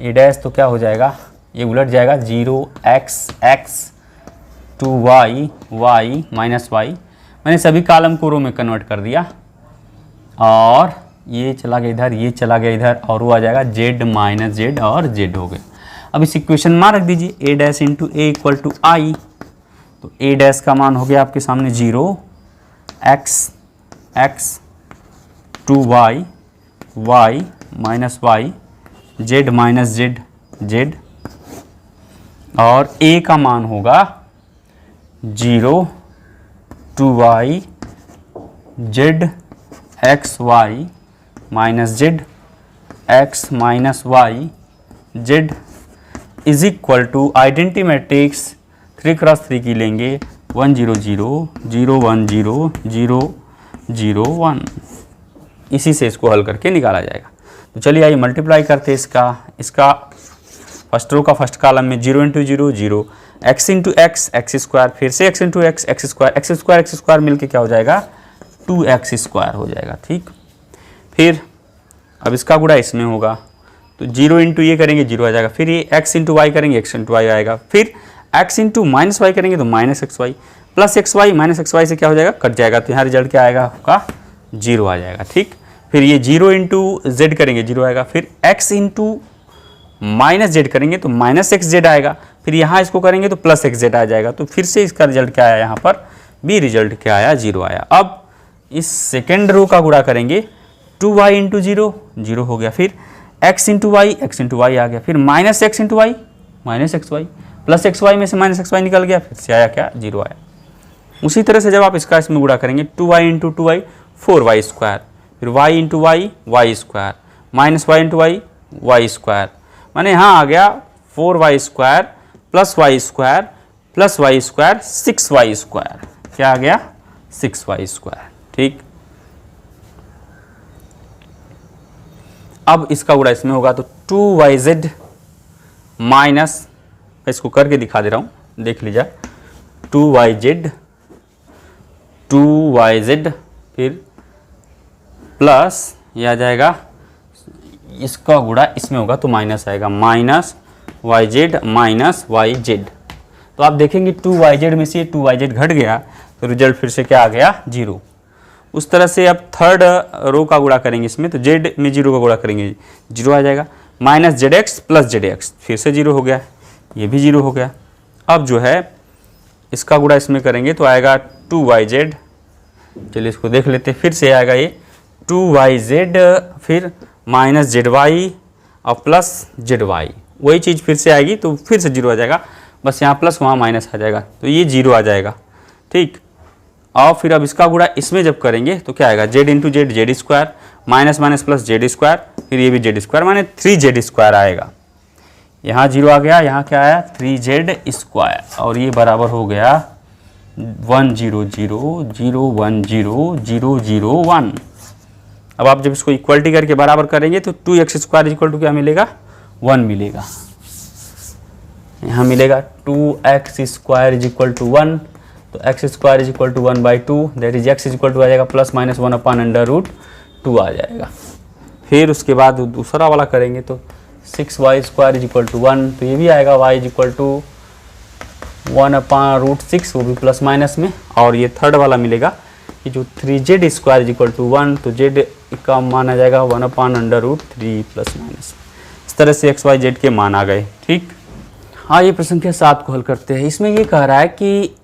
Speaker 1: ए डैश तो क्या हो जाएगा, ये उलट जाएगा 0x x two y y minus y। मैंने सभी कॉलम को रो में कन्वर्ट कर दिया और ये चला गया इधर, ये चला गया इधर, और वो आ जाएगा z माइनस z और z हो गया। अब इस इक्वेशन में रख दीजिए A dash into A equal to I, तो ए डैश का मान हो गया आपके सामने 0x x two y y minus y z minus z z, और a का मान होगा 0 two y z x y minus z x minus y z is equal to identity matrix 3x3 की लेंगे 1 0 0 0 1 0 0 0 1। इसी से इसको हल करके निकाला जाएगा। तो चलिए आइए मल्टीप्लाई करते हैं इसका फर्स्ट रो का फर्स्ट कॉलम में 0 into 0 0, x into x x square, फिर से x into x x square मिलके क्या हो जाएगा 2x स्क्वायर हो जाएगा। ठीक, फिर अब इसका गुणा इसमें होगा तो 0 इंटू ये करेंगे 0 आ जाएगा, फिर ये x इंटू वाई करेंगे x इंटू वाई आएगा, फिर x इंटू माइनस वाई करेंगे तो minus X Y, plus X Y minus X Y से क्या हो जाएगा, कट जाएगा, तो यहाँ रिजल्ट क्या आएगा आपका 0 आ जाएगा। ठीक, फिर ये 0 इंटू जेड करेंगे 0 आएगा, फिर x इंटू माइनस जेड करेंगे तो माइनस एक्स जेड आएगा, फिर यहाँ इसको करेंगे तो प्लस एक्स जेड आ जाएगा। तो फिर से इसका रिजल्ट क्या आया, यहाँ पर बी रिजल्ट क्या आया, 0 आया। अब इस सेकेंड रो का गुणा करेंगे 2y इंटू 0, 0 हो गया, फिर x into Y, X into Y आ गया, फिर minus X into Y, minus X Y, plus X Y में से माइनस एक्स वाई निकल गया, फिर से आया क्या, 0 आया। उसी तरह से जब आप इसका इसमें गुणा करेंगे 2y into 2y 4y square, फिर y into Y Y square, minus Y into Y Y square, माने यहाँ आ गया 4y square plus Y square plus Y square 6y square, क्या आ गया, 6y स्क्वायर। ठीक, अब इसका गुणा इसमें होगा तो 2yz माइनस, इसको करके दिखा दे रहा हूँ, देख लीजिए, 2yz फिर प्लस ये आ जाएगा, इसका गुणा इसमें होगा तो माइनस आएगा, माइनस yz माइनस yz। तो आप देखेंगे 2yz में से 2yz घट गया तो रिजल्ट फिर से क्या आ गया, 0। उस तरह से अब थर्ड रो का गुणा करेंगे इसमें तो z में 0 का गुणा करेंगे 0 आ जाएगा, माइनस zx प्लस zx, फिर से 0 हो गया, ये भी 0 हो गया। अब जो है इसका गुणा इसमें करेंगे तो आएगा 2yz, चलिए इसको देख लेते हैं, फिर से आएगा ये 2yz फिर माइनस zy और प्लस zy, वही चीज़ फिर से आएगी तो फिर से 0 आ जाएगा, बस यहाँ प्लस वहाँ माइनस आ जाएगा तो ये 0 आ जाएगा। ठीक, और फिर अब इसका गुणा इसमें जब करेंगे तो क्या आएगा, z into Z Z square, minus minus plus Z square, फिर ये भी जेड स्क्वायर माने 3z स्क्वायर आएगा। यहाँ 0 आ गया, यहाँ क्या आया, 3z स्क्वायर, और ये बराबर हो गया 1 0 0 0 1 0 0 0 1। अब आप जब इसको इक्वलिटी करके बराबर करेंगे तो 2x स्क्वायर इक्वल टू क्या मिलेगा, 1 मिलेगा। यहाँ मिलेगा 2x square is equal to 1, तो x square is equal to 1/2, that is x is equal to आ जाएगा प्लस माइनस 1/√2 आ जाएगा। फिर उसके बाद दूसरा वाला करेंगे तो 6y square is equal to 1, तो ये भी आएगा y इज इक्वल टू 1/√6, वो भी प्लस माइनस में। और ये थर्ड वाला मिलेगा कि जो 3z square is equal to 1, तो z का मान आ जाएगा 1/√3 प्लस माइनस। इस तरह से x y z के मान आ गए। ठीक, हाँ, ये प्रश्न संख्या 7 को हल करते हैं। इसमें ये कह रहा है कि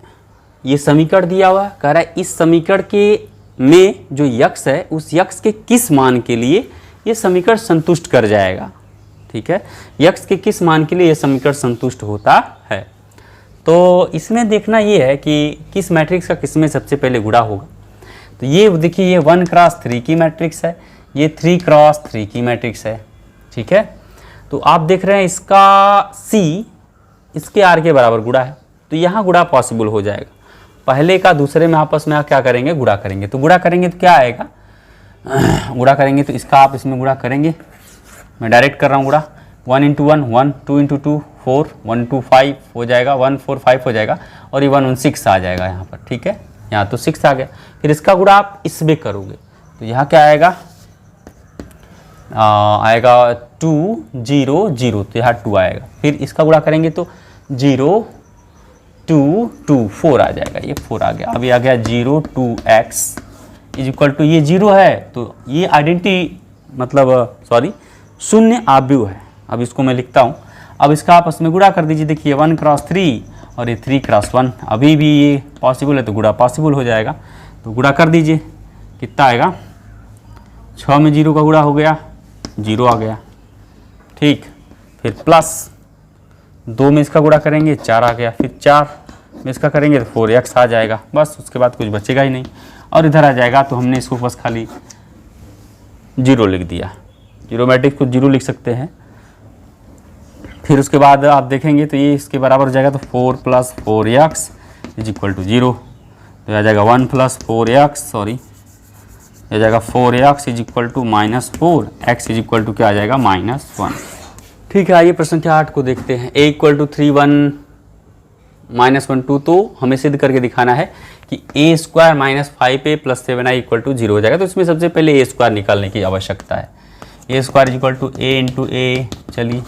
Speaker 1: ये समीकरण दिया हुआ है, कह रहा है इस समीकरण के में जो यक्ष है उस यक्ष के किस मान के लिए ये समीकरण संतुष्ट कर जाएगा। ठीक है, यक्ष के किस मान के लिए ये समीकरण संतुष्ट होता है। तो इसमें देखना ये है कि किस मैट्रिक्स का किस में सबसे पहले गुणा होगा। तो ये देखिए, ये 1x3 की मैट्रिक्स है, ये 3x3 की मैट्रिक्स है। ठीक है, तो आप देख रहे हैं इसका C इसके R के बराबर गुणा है, तो यहाँ गुणा पॉसिबल हो जाएगा। पहले का दूसरे में आपस में क्या करेंगे, गुणा करेंगे। तो गुणा करेंगे तो क्या आएगा, गुणा करेंगे तो इसका आप इसमें गुणा करेंगे, मैं डायरेक्ट कर रहा हूँ गुणा, 1 इंटू 1 1, 2 इंटू 2 4, 1 2 5 हो जाएगा, 1 4 5 हो जाएगा, और ये 1 1 6 आ जाएगा यहाँ पर। ठीक है, यहाँ तो 6 आ गया। फिर इसका गुणा आप इसमें करोगे तो यहाँ क्या आएगा, आएगा 2 0 0, तो यहाँ 2 आएगा। फिर इसका गुणा करेंगे तो 0 2 2 4 आ जाएगा, ये 4 आ गया। अभी आ गया 0 2x इज इक्वल टू, ये 0 है तो ये आइडेंटिटी मतलब सॉरी शून्य आव्यूह है। अब इसको मैं लिखता हूँ, अब इसका आपस में गुणा कर दीजिए। देखिए 1x3 और ये 3x1, अभी भी ये पॉसिबल है तो गुणा पॉसिबल हो जाएगा। तो गुणा कर दीजिए, कितना आएगा, 6 में 0 का गुणा हो गया, 0 आ गया। ठीक, फिर प्लस 2 में इसका गुणा करेंगे 4 आ गया, फिर 4 में इसका करेंगे तो 4x आ जाएगा, बस उसके बाद कुछ बचेगा ही नहीं। और इधर आ जाएगा तो हमने इसको बस खाली 0 लिख दिया, जीरो मैट्रिक्स को 0 लिख सकते हैं। फिर उसके बाद आप देखेंगे तो ये इसके बराबर हो जाएगा, तो 4 + 4x इज इक्वल टू 0, तो आ जाएगा 1 + 4x, सॉरी आ जाएगा 4x is equal to -4, x is equal to क्या आ जाएगा, -1। ठीक है, आइए प्रश्न संख्या 8 को देखते हैं। a = 3 1 -1 2, तो हमें सिद्ध करके दिखाना है कि a² - 5a + 7i = 0 हो जाएगा। तो इसमें सबसे पहले a² निकालने की आवश्यकता है। a² = a × a, चलिए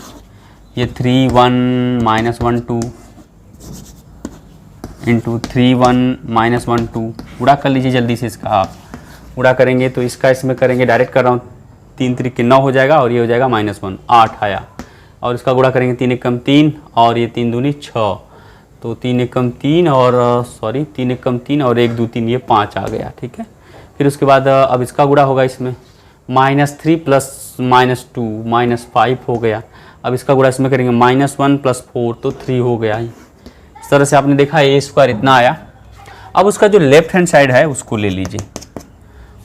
Speaker 1: ये 3 1 -1 2 × 3 1 -1 2, गुणा कर लीजिए जल्दी से इसका आप। गुणा करेंगे तो इसका इसमें करेंगे, डायरेक्ट कर रहा हूँ, 3 त्रिक 9 हो जाएगा और ये हो जाएगा -1, 8 आया। और इसका गुणा करेंगे 3 एकम 3 और ये 3 दूनी 6, तो 3 एकम 3 और 1 2 3 ये 5 आ गया। ठीक है, फिर उसके बाद अब इसका गुणा होगा इसमें, -3 प्लस -2 -5 हो गया। अब इसका गुणा इसमें करेंगे, -1 प्लस 4 तो 3 हो गया। इस तरह से आपने देखा a² इतना आया। अब उसका जो लेफ्ट हैंड साइड है उसको ले लीजिए,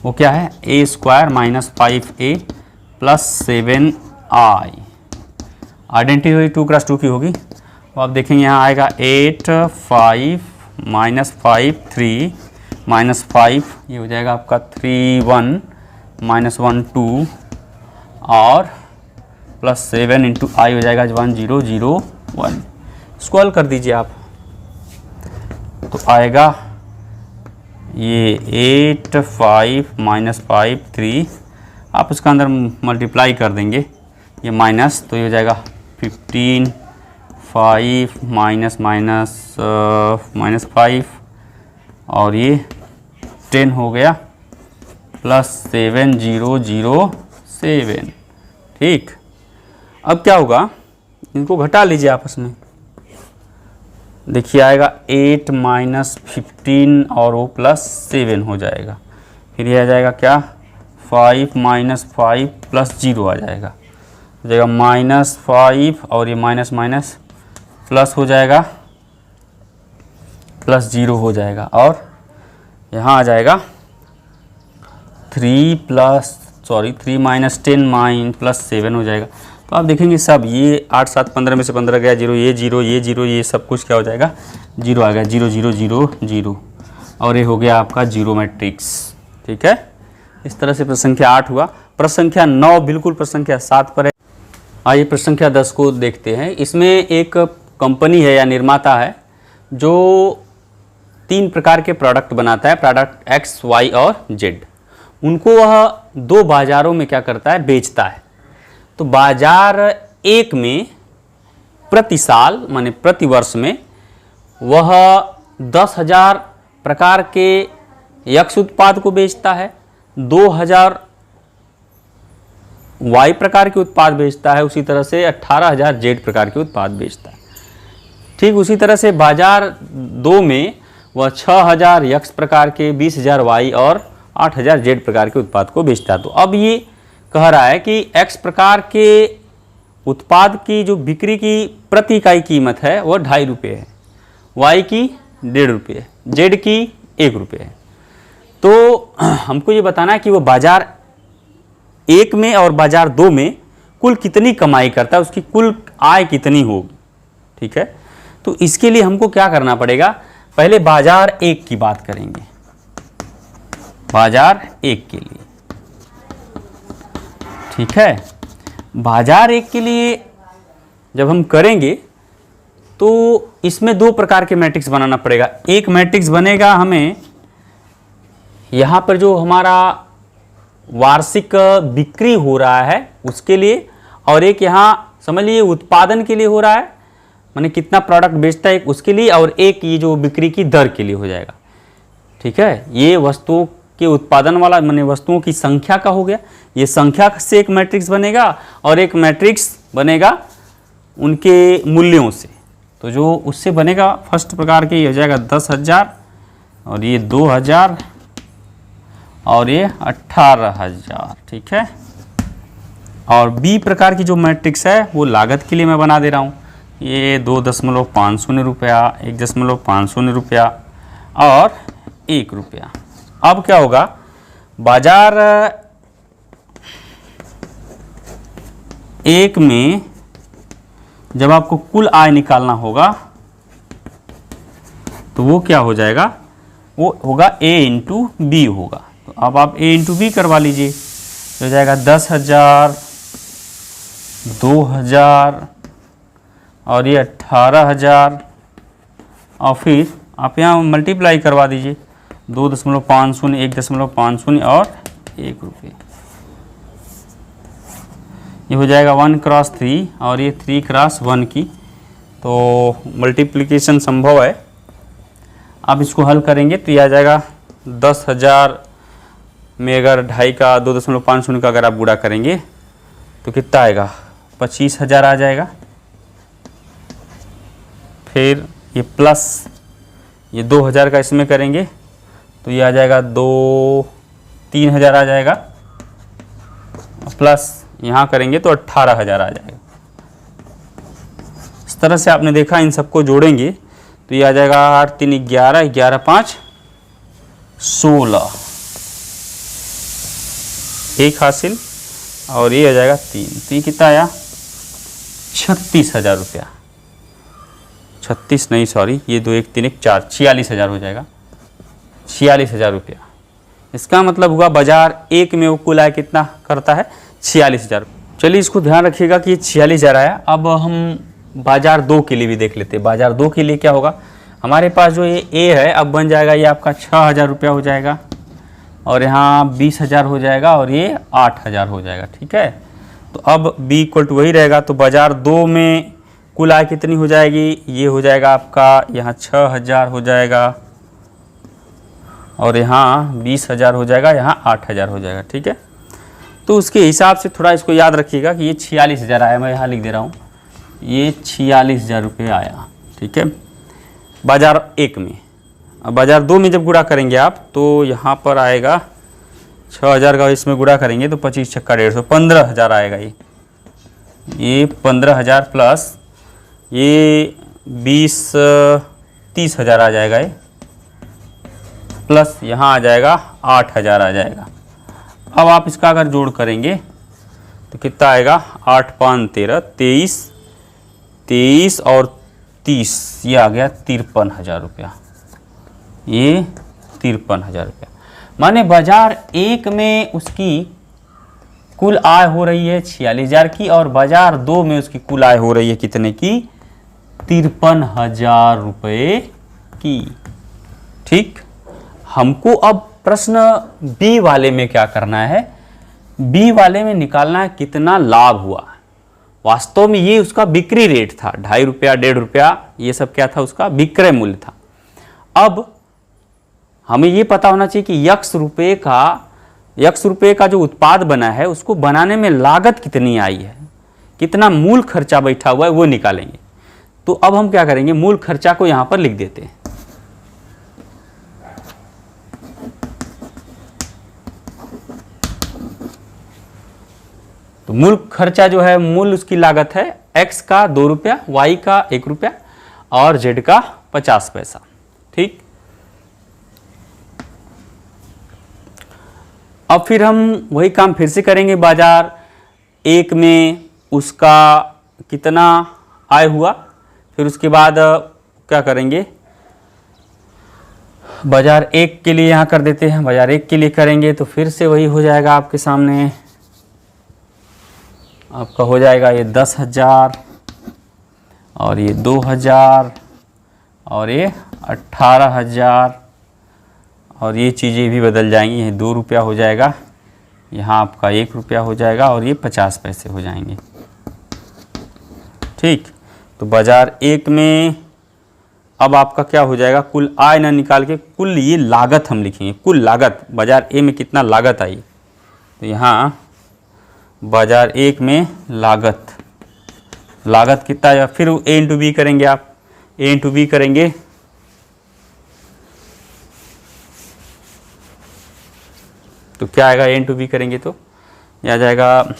Speaker 1: वो क्या है, a² -5a plus 7i। Identity हुई 2 × 2 की होगी। तो आप देखेंगे यहाँ आएगा 8 5 -5 3 -5, ये हो जाएगा आपका 3 1 -1 2 और प्लस 7 इंटू आई हो जाएगा 1 0 0 1। इसको हल कर दीजिए आप, तो आएगा ये 8 5 -5 3, आप उसका अंदर मल्टीप्लाई कर देंगे, ये माइनस, तो ये हो जाएगा 15 5 -5 और ये 10 हो गया प्लस 7 0 0 7। ठीक, अब क्या होगा, इनको घटा लीजिए आपस में, देखिए आएगा 8 -15 और वो +7 हो जाएगा। फिर ये आ जाएगा क्या, 5 -5 प्लस 0 आ जाएगा, हो जाएगा -5 और ये माइनस माइनस प्लस हो जाएगा, +0 हो जाएगा। और यहाँ आ जाएगा 3 -10 +7 हो जाएगा। तो आप देखेंगे सब ये 8 7 15 में से 15 गया, 0 ये 0 ये 0 ये सब कुछ क्या हो जाएगा, 0 आ गया, 0 0 0 0 और ये हो गया आपका 0 मैट्रिक्स। ठीक है, इस तरह से प्रश्न संख्या 8 हुआ। प्रश्न संख्या 9 बिल्कुल प्रश्न संख्या 7 पर है। आइए प्रश्न संख्या 10 को देखते हैं। इसमें एक कंपनी है या निर्माता है जो 3 प्रकार के प्रोडक्ट बनाता है, प्रोडक्ट X, Y और Z। उनको वह 2 बाज़ारों में क्या करता है, बेचता है। तो बाजार 1 में प्रति साल माने प्रति वर्ष में वह 10,000 प्रकार के X उत्पाद को बेचता है, 2,000 Y प्रकार के उत्पाद बेचता है, उसी तरह से 18,000 Z प्रकार के उत्पाद बेचता है। ठीक उसी तरह से बाजार 2 में वह 6,000 X प्रकार के, 20,000 Y और 8,000 Z प्रकार के उत्पाद को बेचता है। तो अब ये कह रहा है कि X प्रकार के उत्पाद की जो बिक्री की प्रति इकाई कीमत है वह 2.5 रुपये है, Y की 1.5 रुपये, Z की 1 रुपये है। तो हमको ये बताना है कि वो बाजार 1 में और बाजार 2 में कुल कितनी कमाई करता है, उसकी कुल आय कितनी होगी। ठीक है, तो इसके लिए हमको क्या करना पड़ेगा, पहले बाजार 1 की बात करेंगे। बाजार 1 के लिए, ठीक है, बाजार 1 के लिए जब हम करेंगे तो इसमें 2 प्रकार के मैट्रिक्स बनाना पड़ेगा। एक मैट्रिक्स बनेगा हमें यहाँ पर जो हमारा वार्षिक बिक्री हो रहा है उसके लिए, और एक यहाँ समझ लीजिए उत्पादन के लिए हो रहा है, माने कितना प्रोडक्ट बेचता है उसके लिए, और एक ये जो बिक्री की दर के लिए हो जाएगा। ठीक है, ये वस्तुओं के उत्पादन वाला माने वस्तुओं की संख्या का हो गया, ये संख्या से एक मैट्रिक्स बनेगा, और एक मैट्रिक्स बनेगा उनके मूल्यों से। तो जो उससे बनेगा फर्स्ट प्रकार के ये हो जाएगा 10,000 और ये 2,000 और ये 18,000। ठीक है, और बी प्रकार की जो मैट्रिक्स है वो लागत के लिए मैं बना दे रहा हूँ, ये 2.50 रुपया, 1.50 रुपया और 1 रुपया। अब क्या होगा, बाजार 1 में जब आपको कुल आय निकालना होगा तो वो क्या हो जाएगा, वो होगा A इंटू बी होगा। तो अब आप A इंटू बी करवा लीजिए, तो हो जाएगा 10,000, 2,000 और ये 18,000, और फिर आप यहाँ मल्टीप्लाई करवा दीजिए, 2.50, 1.50 और 1 रुपये। ये हो जाएगा 1 × 3 और ये 3 × 1 की, तो मल्टीप्लिकेशन संभव है। आप इसको हल करेंगे तो ये आ जाएगा 10,000 में अगर 2.5 का 2.50 का अगर आप गुणा करेंगे तो कितना आएगा, 25,000 आ जाएगा। फिर ये प्लस ये 2,000 का इसमें करेंगे तो ये आ जाएगा 3,000 आ जाएगा, प्लस यहाँ करेंगे तो 18,000 आ जाएगा। इस तरह से आपने देखा, इन सबको जोड़ेंगे तो ये आ जाएगा 8 3 11, 11 5 16, एक हासिल और ये आ जाएगा 3, तो ये कितना आया 36,000 रुपया। 36 नहीं सॉरी, ये 2 1 3 1 4, 46,000 हो जाएगा, 46,000 रुपया। इसका मतलब हुआ बाजार एक में वो कुल आय कितना करता है, 46,000। चलिए इसको ध्यान रखिएगा कि 46,000 आया। अब हम बाजार 2 के लिए भी देख लेते हैं। बाजार 2 के लिए क्या होगा, हमारे पास जो ये ए है अब बन जाएगा, ये आपका 6,000 रुपया हो जाएगा और यहाँ 20,000 हो जाएगा और ये 8,000 हो जाएगा। ठीक है, तो अब बी इक्वल टू वही रहेगा। तो बाजार 2 में कुल आय कितनी हो जाएगी, ये हो जाएगा आपका यहाँ 6,000 हो जाएगा और यहाँ 20,000 हो जाएगा, यहाँ 8,000 हो जाएगा। ठीक है, तो उसके हिसाब से थोड़ा इसको याद रखिएगा कि ये 46,000 आया, मैं यहाँ लिख दे रहा हूँ, ये 46,000 रुपये आया। ठीक है, बाजार 1 में। अब बाजार 2 में जब गुणा करेंगे आप तो यहाँ पर आएगा 6,000 का इसमें गुणा करेंगे तो 25 छक्का 150, 15,000 आएगा। ये 15,000 प्लस ये 30,000 आ जाएगा, ये प्लस यहाँ आ जाएगा 8,000 आ जाएगा। अब आप इसका अगर जोड़ करेंगे तो कितना आएगा, 8 5 13, 23 और 30, ये आ गया 53,000 रुपया। ये 53,000 रुपया, माने बाजार 1 में उसकी कुल आय हो रही है 46,000 की और बाजार 2 में उसकी कुल आय हो रही है कितने की, 53,000 रुपये की। ठीक, हमको अब प्रश्न बी वाले में क्या करना है, बी वाले में निकालना है कितना लाभ हुआ। वास्तव में ये उसका बिक्री रेट था, 2.5 रुपया 1.5 रुपया, ये सब क्या था, उसका विक्रय मूल्य था। अब हमें ये पता होना चाहिए कि x रुपये का जो उत्पाद बना है उसको बनाने में लागत कितनी आई है, कितना मूल खर्चा बैठा हुआ है, वो निकालेंगे। तो अब हम क्या करेंगे, मूल खर्चा को यहां पर लिख देते हैं। तो मूल खर्चा जो है, मूल उसकी लागत है x का 2 रुपया, y का 1 रुपया और z का 50 पैसा। ठीक, अब फिर हम वही काम फिर से करेंगे। बाजार 1 में उसका कितना आय हुआ, फिर उसके बाद क्या करेंगे, बाजार 1 के लिए यहाँ कर देते हैं। बाजार 1 के लिए करेंगे तो फिर से वही हो जाएगा आपके सामने, आपका हो जाएगा ये 10,000 और ये 2,000 और ये 18,000 और ये चीज़ें भी बदल जाएंगी। ये 2 रुपया हो जाएगा, यहाँ आपका 1 रुपया हो जाएगा और ये 50 पैसे हो जाएंगे। ठीक, तो बाजार 1 में अब आपका क्या हो जाएगा, कुल आय ना निकाल के कुल ये लागत हम लिखेंगे। कुल लागत बाजार ए में कितना लागत आई, तो यहाँ बाजार 1 में लागत कितना है, फिर ए इंटू बी करेंगे आप, ए इंटू बी करेंगे तो क्या आएगा, ए इंटू बी करेंगे तो यह आ जाएगा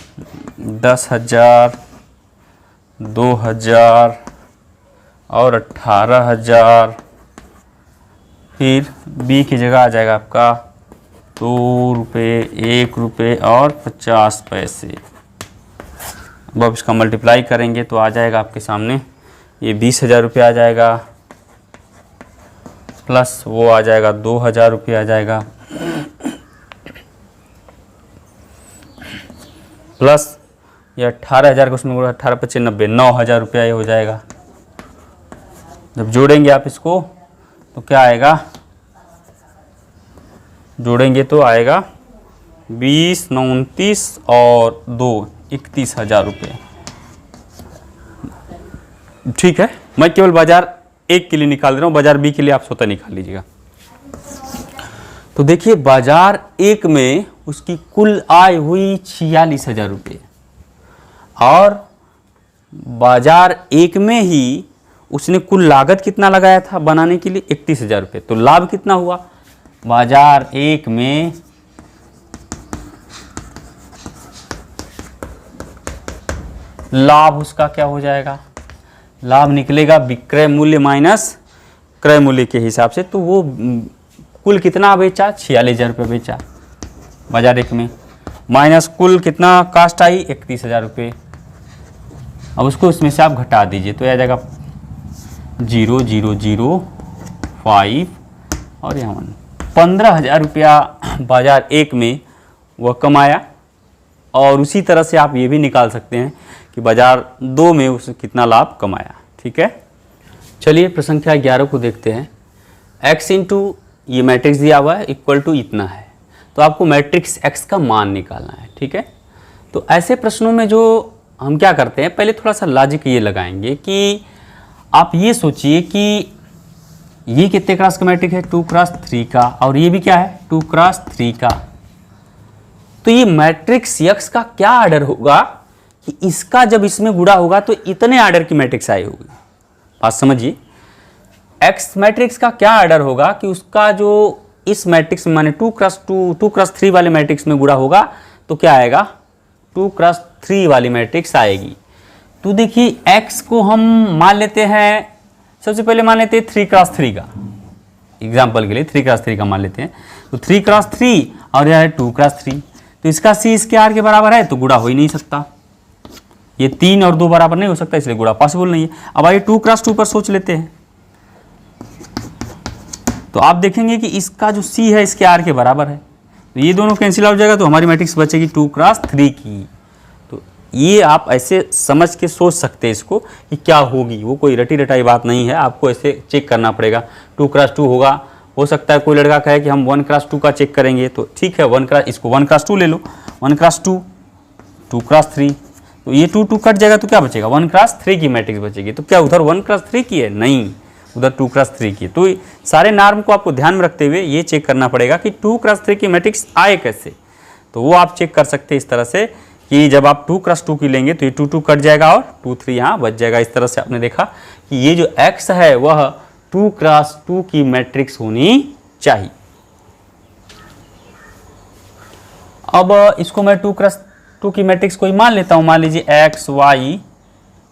Speaker 1: 10,000, 2,000 और 18,000। फिर बी की जगह आ जाएगा आपका 2 रुपये, 1 रुपये और 50 पैसे। अब इसका मल्टीप्लाई करेंगे तो आ जाएगा आपके सामने ये 20,000 रुपये आ जाएगा, प्लस वो आ जाएगा 2,000 रुपये आ जाएगा, प्लस ये 18,000 को उसमें 18 25 90, 9,000 रुपया ये हो जाएगा। जब जोड़ेंगे आप इसको तो क्या आएगा, जोड़ेंगे तो आएगा 20 9 29 और 2 31,000 रुपये। ठीक है, मैं केवल बाजार 1 के लिए निकाल दे रहा हूँ, बाजार बी के लिए आप स्वतः निकाल लीजिएगा। तो देखिए बाजार एक में उसकी कुल आय हुई 46,000 रुपये और बाजार एक में ही उसने कुल लागत कितना लगाया था बनाने के लिए 31,000 रुपये। तो लाभ कितना हुआ? बाजार एक में लाभ उसका क्या हो जाएगा? लाभ निकलेगा विक्रय मूल्य माइनस क्रय मूल्य के हिसाब से। तो वो कुल कितना बेचा? 46,000 रुपये बेचा बाजार एक में, माइनस कुल कितना कास्ट आई? 31,000 रुपये। अब उसको इसमें से आप घटा दीजिए तो आ जाएगा 0,005 और यहाँ 15,000 रुपया बाजार एक में वह कमाया। और उसी तरह से आप ये भी निकाल सकते हैं कि बाजार दो में उसने कितना लाभ कमाया। ठीक है, चलिए प्रश्न संख्या 11 को देखते हैं। x इंटू ये मैट्रिक्स दिया हुआ है इक्वल टू इतना है, तो आपको मैट्रिक्स x का मान निकालना है। ठीक है, तो ऐसे प्रश्नों में जो हम क्या करते हैं, पहले थोड़ा सा लॉजिक ये लगाएंगे कि आप ये सोचिए कि ये कितने क्रॉस का मैट्रिक्स है? 2x3 का, और ये भी क्या है? 2x3 का। तो ये मैट्रिक्स x का क्या ऑर्डर होगा कि इसका जब इसमें गुणा होगा तो इतने ऑर्डर की मैट्रिक्स आई होगी। बात समझिए, x मैट्रिक्स का क्या ऑर्डर होगा कि उसका जो इस मैट्रिक्स में माने 2x3 वाले मैट्रिक्स में गुणा होगा तो क्या आएगा? 2x3 वाली मैट्रिक्स आएगी। तो देखिए x को हम मान लेते हैं, सबसे पहले मान लेते हैं 3x3 का, एग्जाम्पल के लिए 3x3 का मान लेते हैं। तो 3x3 और यह है 2x3, तो इसका c इसके r के बराबर है तो गुणा हो ही नहीं सकता। ये 3 और 2 बराबर नहीं हो सकता, इसलिए गुणा पॉसिबल नहीं है। अब आइए 2x2 पर सोच लेते हैं, तो आप देखेंगे कि इसका जो c है इसके r के बराबर है, तो ये दोनों कैंसिल आउट हो जाएगा, तो हमारी मैट्रिक्स बचेगी 2x3 की। तो ये आप ऐसे समझ के सोच सकते हैं इसको कि क्या होगी, वो कोई रटी रटाई बात नहीं है, आपको ऐसे चेक करना पड़ेगा। 2x2 होगा, हो सकता है कोई लड़का कहे कि हम 1x2 का चेक करेंगे, तो ठीक है इसको 1x2 ले लो, 1x2 2x3, तो ये 2 कट जाएगा तो क्या बचेगा? 1x3 की मैट्रिक्स बचेगी। तो क्या उधर 1x3 की है? नहीं, उधर 2x3 की। तो सारे नॉर्म को आपको ध्यान में रखते हुए ये चेक करना पड़ेगा कि 2x3 की मैट्रिक्स आए कैसे। तो वो आप चेक कर सकते हैं इस तरह से कि जब आप 2x2 की लेंगे तो ये 2 कट जाएगा और 2 यहाँ बच जाएगा। इस तरह से आपने देखा कि ये जो x है वह 2x2 की मैट्रिक्स होनी चाहिए। अब इसको मैं 2x2 की मैट्रिक्स कोई मान लेता हूँ, मान लीजिए x y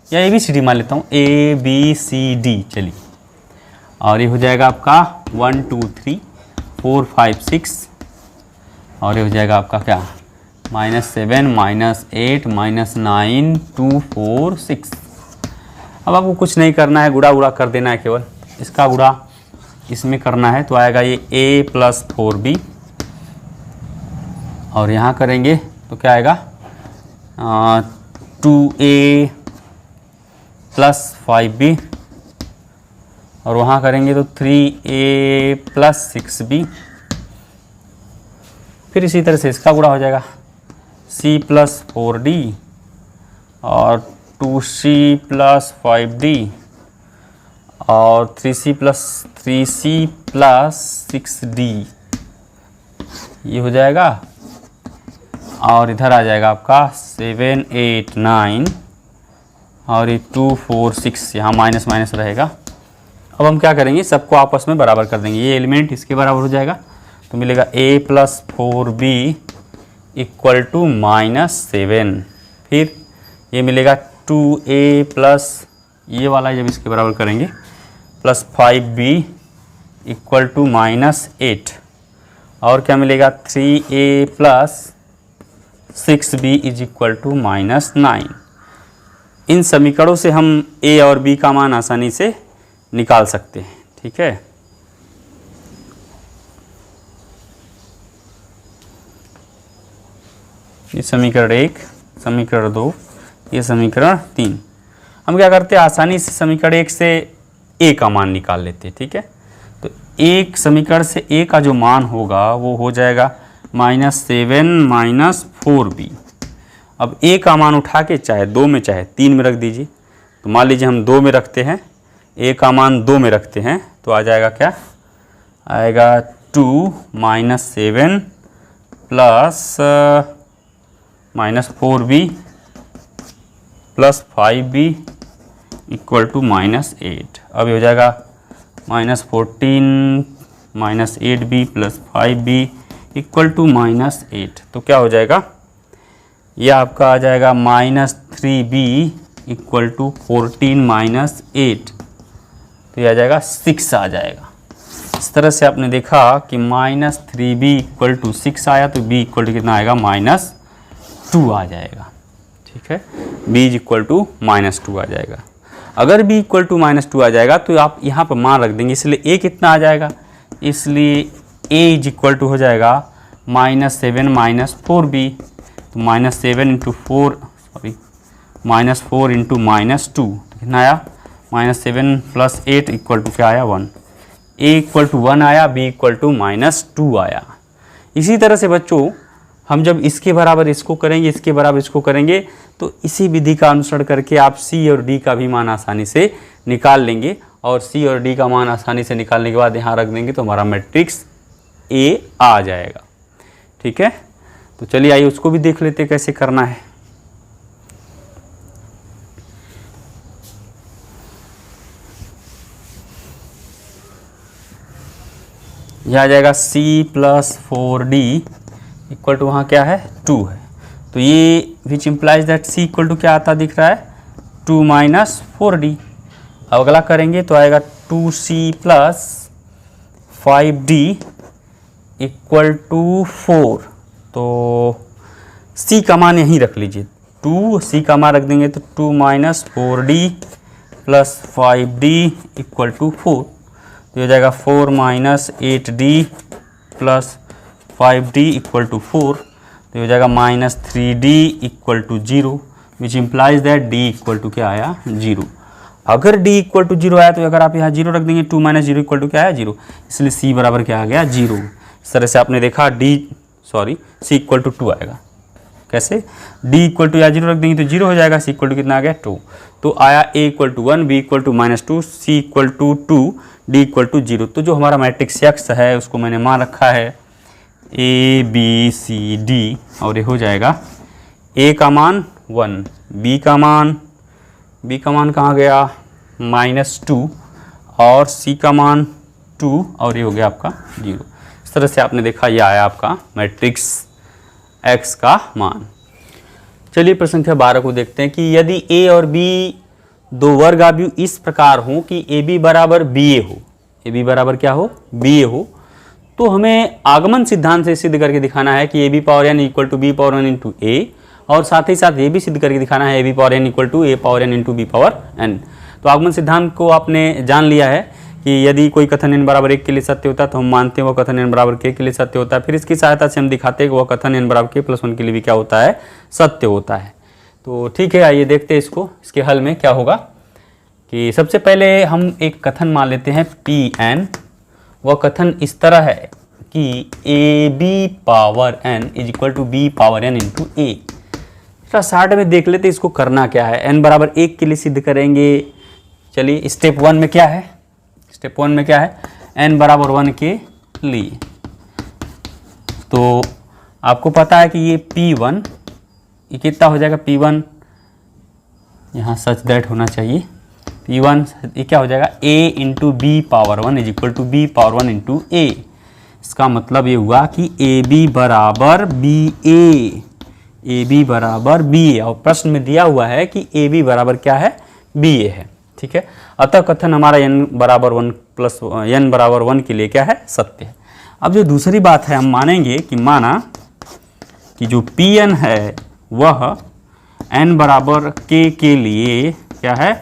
Speaker 1: या ABCD मान लेता हूँ, ABCD। चलिए, और ये हो जाएगा आपका 1 2 3 4 5 6, और ये हो जाएगा आपका क्या? -7 -8 -9 2 4 6। अब आपको कुछ नहीं करना है, गुणा उड़ा कर देना है, केवल इसका गुणा इसमें करना है। तो आएगा ये a + 4b, और यहाँ करेंगे तो क्या आएगा? 2a + 5b, और वहाँ करेंगे तो 3a + 6b। फिर इसी तरह से इसका गुणा हो जाएगा c + 4d और 2c + 5d और 3c + 6d, ये हो जाएगा। और इधर आ जाएगा आपका 7 8 9 और ये 2 4 6, यहाँ माइनस माइनस रहेगा। अब हम क्या करेंगे, सबको आपस में बराबर कर देंगे, ये एलिमेंट इसके बराबर हो जाएगा, तो मिलेगा a + 4b = -7। फिर ये मिलेगा 2a + ये वाला जब इसके बराबर करेंगे +5b = -8, और क्या मिलेगा 3a + 6b = -9। इन समीकरणों से हम a और b का मान आसानी से निकाल सकते हैं। ठीक है, ये समीकरण 1, समीकरण 2, ये समीकरण 3। हम क्या करते हैं, आसानी से समीकरण 1 से a का मान निकाल लेते हैं। ठीक है, तो एक समीकरण से a का जो मान होगा वो हो जाएगा -7 - 4b। अब a का मान उठा के चाहे 2 में चाहे 3 में रख दीजिए। तो मान लीजिए हम 2 में रखते हैं, a का मान 2 में रखते हैं, तो आ जाएगा क्या? आएगा 2 -7 plus -4b plus 5b equal to -8। अब हो जाएगा -14 -8b plus 5b equal to -8। तो क्या हो जाएगा, ये आपका आ जाएगा -3b इक्वल टू 14 -8, तो ये आ जाएगा 6 आ जाएगा। इस तरह से आपने देखा कि -3b इक्वल टू 6 आया, तो b इक्वल टू कितना आएगा, -2 आ जाएगा। ठीक है, b इक्वल टू -2 आ जाएगा। अगर b इक्वल टू -2 आ जाएगा तो आप यहाँ पर मान रख देंगे, इसलिए a कितना आ जाएगा, इसलिए a इक्वल टू हो जाएगा -7 -4b, तो -7 इंटू 4 -4 इंटू -2 कितना आया, -7 प्लस 8 इक्वल टू क्या आया, 1। a इक्वल टू 1 आया, b इक्वल टू -2 आया। इसी तरह से बच्चों हम जब इसके बराबर इसको करेंगे, इसके बराबर इसको करेंगे, तो इसी विधि का अनुसरण करके आप c और d का भी मान आसानी से निकाल लेंगे, और c और d का मान आसानी से निकालने के बाद यहाँ रख देंगे तो हमारा मैट्रिक्स A आ जाएगा। ठीक है, तो चलिए आइए उसको भी देख लेते कैसे करना है। यह आ जाएगा c plus 4d equal to वहाँ क्या है, 2 है, तो ये which implies that c equal to क्या आता दिख रहा है, 2 माइनस 4d। अब अगला करेंगे तो आएगा 2c plus 5d equal to 4, तो c का मान यहीं रख लीजिए, 2c का मान रख देंगे तो 2 minus 4d plus 5d equal to 4, तो हो जाएगा 4 minus 8d plus 5d equal to 4, तो हो जाएगा -3d equal to 0, which implies that d equal to क्या आया, 0। अगर d इक्वल टू 0 आया तो अगर आप यहाँ 0 रख देंगे, 2 माइनस 0 इक्वल टू क्या आया, 0, इसलिए c बराबर क्या आ गया, 0। इस तरह से आपने देखा c इक्वल टू 2 आएगा। कैसे, d इक्वल टू या 0 रख देंगे तो 0 हो जाएगा, c इक्वल टू कितना आ गया, 2, तो आया a equal to 1, b equal to -2, c equal to 2, d equal to 0। तो जो हमारा मैट्रिक्स x है उसको मैंने मान रखा है a b c d, और ये हो जाएगा a का मान 1, b का मान कहाँ गया, -2, और c का मान 2, और ये हो गया आपका 0। इस तरह से आपने देखा ये आया आपका मैट्रिक्स x का मान। चलिए प्रश्न संख्या 12 को देखते हैं कि यदि a और b दो वर्ग आव्यूह इस प्रकार हो कि ab बराबर ba हो, ab बराबर क्या हो, ba हो, तो हमें आगमन सिद्धांत से सिद्ध करके दिखाना है कि ab power n equal to b power n into a, और साथ ही साथ ये भी सिद्ध करके दिखाना है ab power n equal to a power n into b power n। तो आगमन सिद्धांत को आपने जान लिया है कि यदि कोई कथन n बराबर 1 के लिए सत्य होता है तो हम मानते हैं वह कथन n बराबर k के लिए सत्य होता है। फिर इसकी सहायता से हम दिखाते हैं कि वह कथन n बराबर k प्लस 1 के लिए भी क्या होता है, सत्य होता है। तो ठीक है, आइए देखते हैं इसको, इसके हल में क्या होगा कि सबसे पहले हम एक कथन मान लेते हैं Pn। वह कथन इस तरह है कि ab power n is equal to b power n into a। थोड़ा शार्ट में देख लेते इसको करना क्या है। n बराबर 1 के लिए सिद्ध करेंगे। चलिए स्टेप 1 में क्या है, स्टेप 1 में क्या है, n बराबर 1 के लिए तो आपको पता है कि ये P1 ये कितना हो जाएगा, P1 यहाँ सच दैट होना चाहिए, P1 ये क्या हो जाएगा, a into B power 1 is equal to B power 1 into a। इसका मतलब ये हुआ कि ab बराबर ba, ab बराबर ba, और प्रश्न में दिया हुआ है कि ab बराबर क्या है, ba है। ठीक है, अतः कथन हमारा n बराबर 1 प्लस n बराबर 1 के लिए क्या है, सत्य है। अब जो दूसरी बात है, हम मानेंगे कि माना कि जो Pn है वह n बराबर k के लिए क्या है,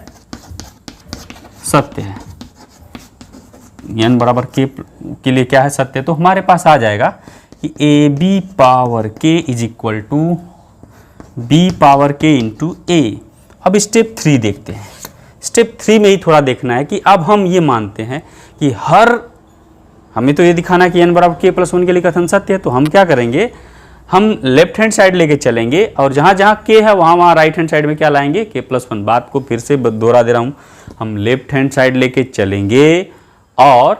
Speaker 1: सत्य है। n बराबर k के लिए क्या है, सत्य। तो हमारे पास आ जाएगा कि ab power k is equal to b power k into a। अब स्टेप 3 देखते हैं। स्टेप 3 में ही थोड़ा देखना है कि अब हम ये मानते हैं कि हमें तो ये दिखाना है कि n बराबर k प्लस 1 के लिए कथन सत्य है। तो हम क्या करेंगे, हम लेफ्ट हैंड साइड लेके चलेंगे, और जहाँ जहाँ k है वहाँ राइट हैंड साइड में क्या लाएंगे, k प्लस 1। बात को फिर से दोहरा दे रहा हूँ, हम लेफ्ट हैंड साइड लेके चलेंगे और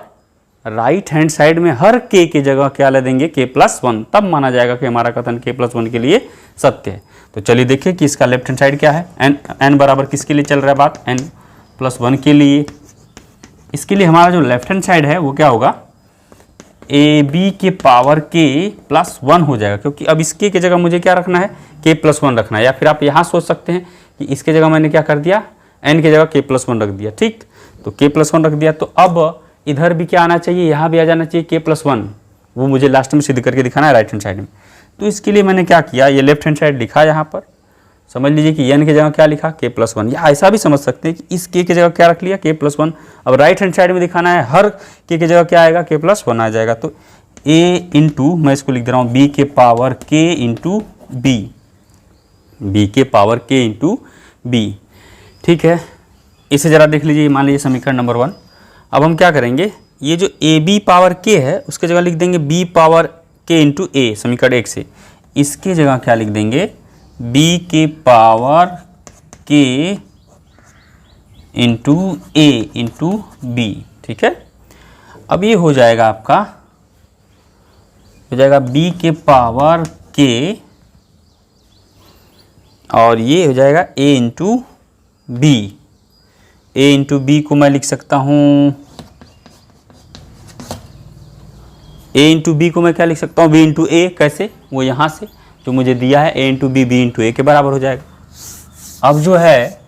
Speaker 1: राइट हैंड साइड में हर k की जगह क्या ले देंगे k+1, तब माना जाएगा कि हमारा कथन k+1 के लिए सत्य है। तो चलिए देखिए कि इसका लेफ्ट हैंड साइड क्या है। n बराबर किसके लिए चल रहा है बात, n+1 के लिए। इसके लिए हमारा जो लेफ्ट हैंड साइड है वो क्या होगा, ab के पावर k+1 हो जाएगा, क्योंकि अब इस k की जगह मुझे क्या रखना है, k+1 रखना है। या फिर आप यहाँ सोच सकते हैं कि इसके जगह मैंने क्या कर दिया, n की जगह k+1 रख दिया, ठीक। तो k+1 रख दिया, तो अब इधर भी क्या आना चाहिए, यहाँ भी आ जाना चाहिए k+1, वो मुझे लास्ट में सिद्ध करके दिखाना है राइट हैंड साइड में। तो इसके लिए मैंने क्या किया, ये लेफ्ट हैंड साइड लिखा यहाँ पर, समझ लीजिए कि n की जगह क्या लिखा, k+1, या ऐसा भी समझ सकते हैं कि इस k की जगह क्या रख लिया, k+1। अब राइट हैंड साइड में दिखाना है, हर k की जगह क्या आएगा, k+1 आ जाएगा। तो a इंटू, मैं इसको लिख दे रहा हूँ b के power k into b, b के पावर k इंटू b, ठीक है। इसे ज़रा देख लीजिए, मान लीजिए समीकरण नंबर 1। अब हम क्या करेंगे, ये जो ab पावर k है उसके जगह लिख देंगे b power k into a, समीकरण 1 से। इसके जगह क्या लिख देंगे, b के power k into a into b, ठीक है। अब ये हो जाएगा आपका, हो जाएगा b के पावर k और ये हो जाएगा a into b। a into B को मैं लिख सकता हूँ, a इंटू बी को मैं क्या लिख सकता हूँ, b इंटू a, कैसे, वो यहाँ से जो मुझे दिया है a into B, b into a के बराबर हो जाएगा। अब जो है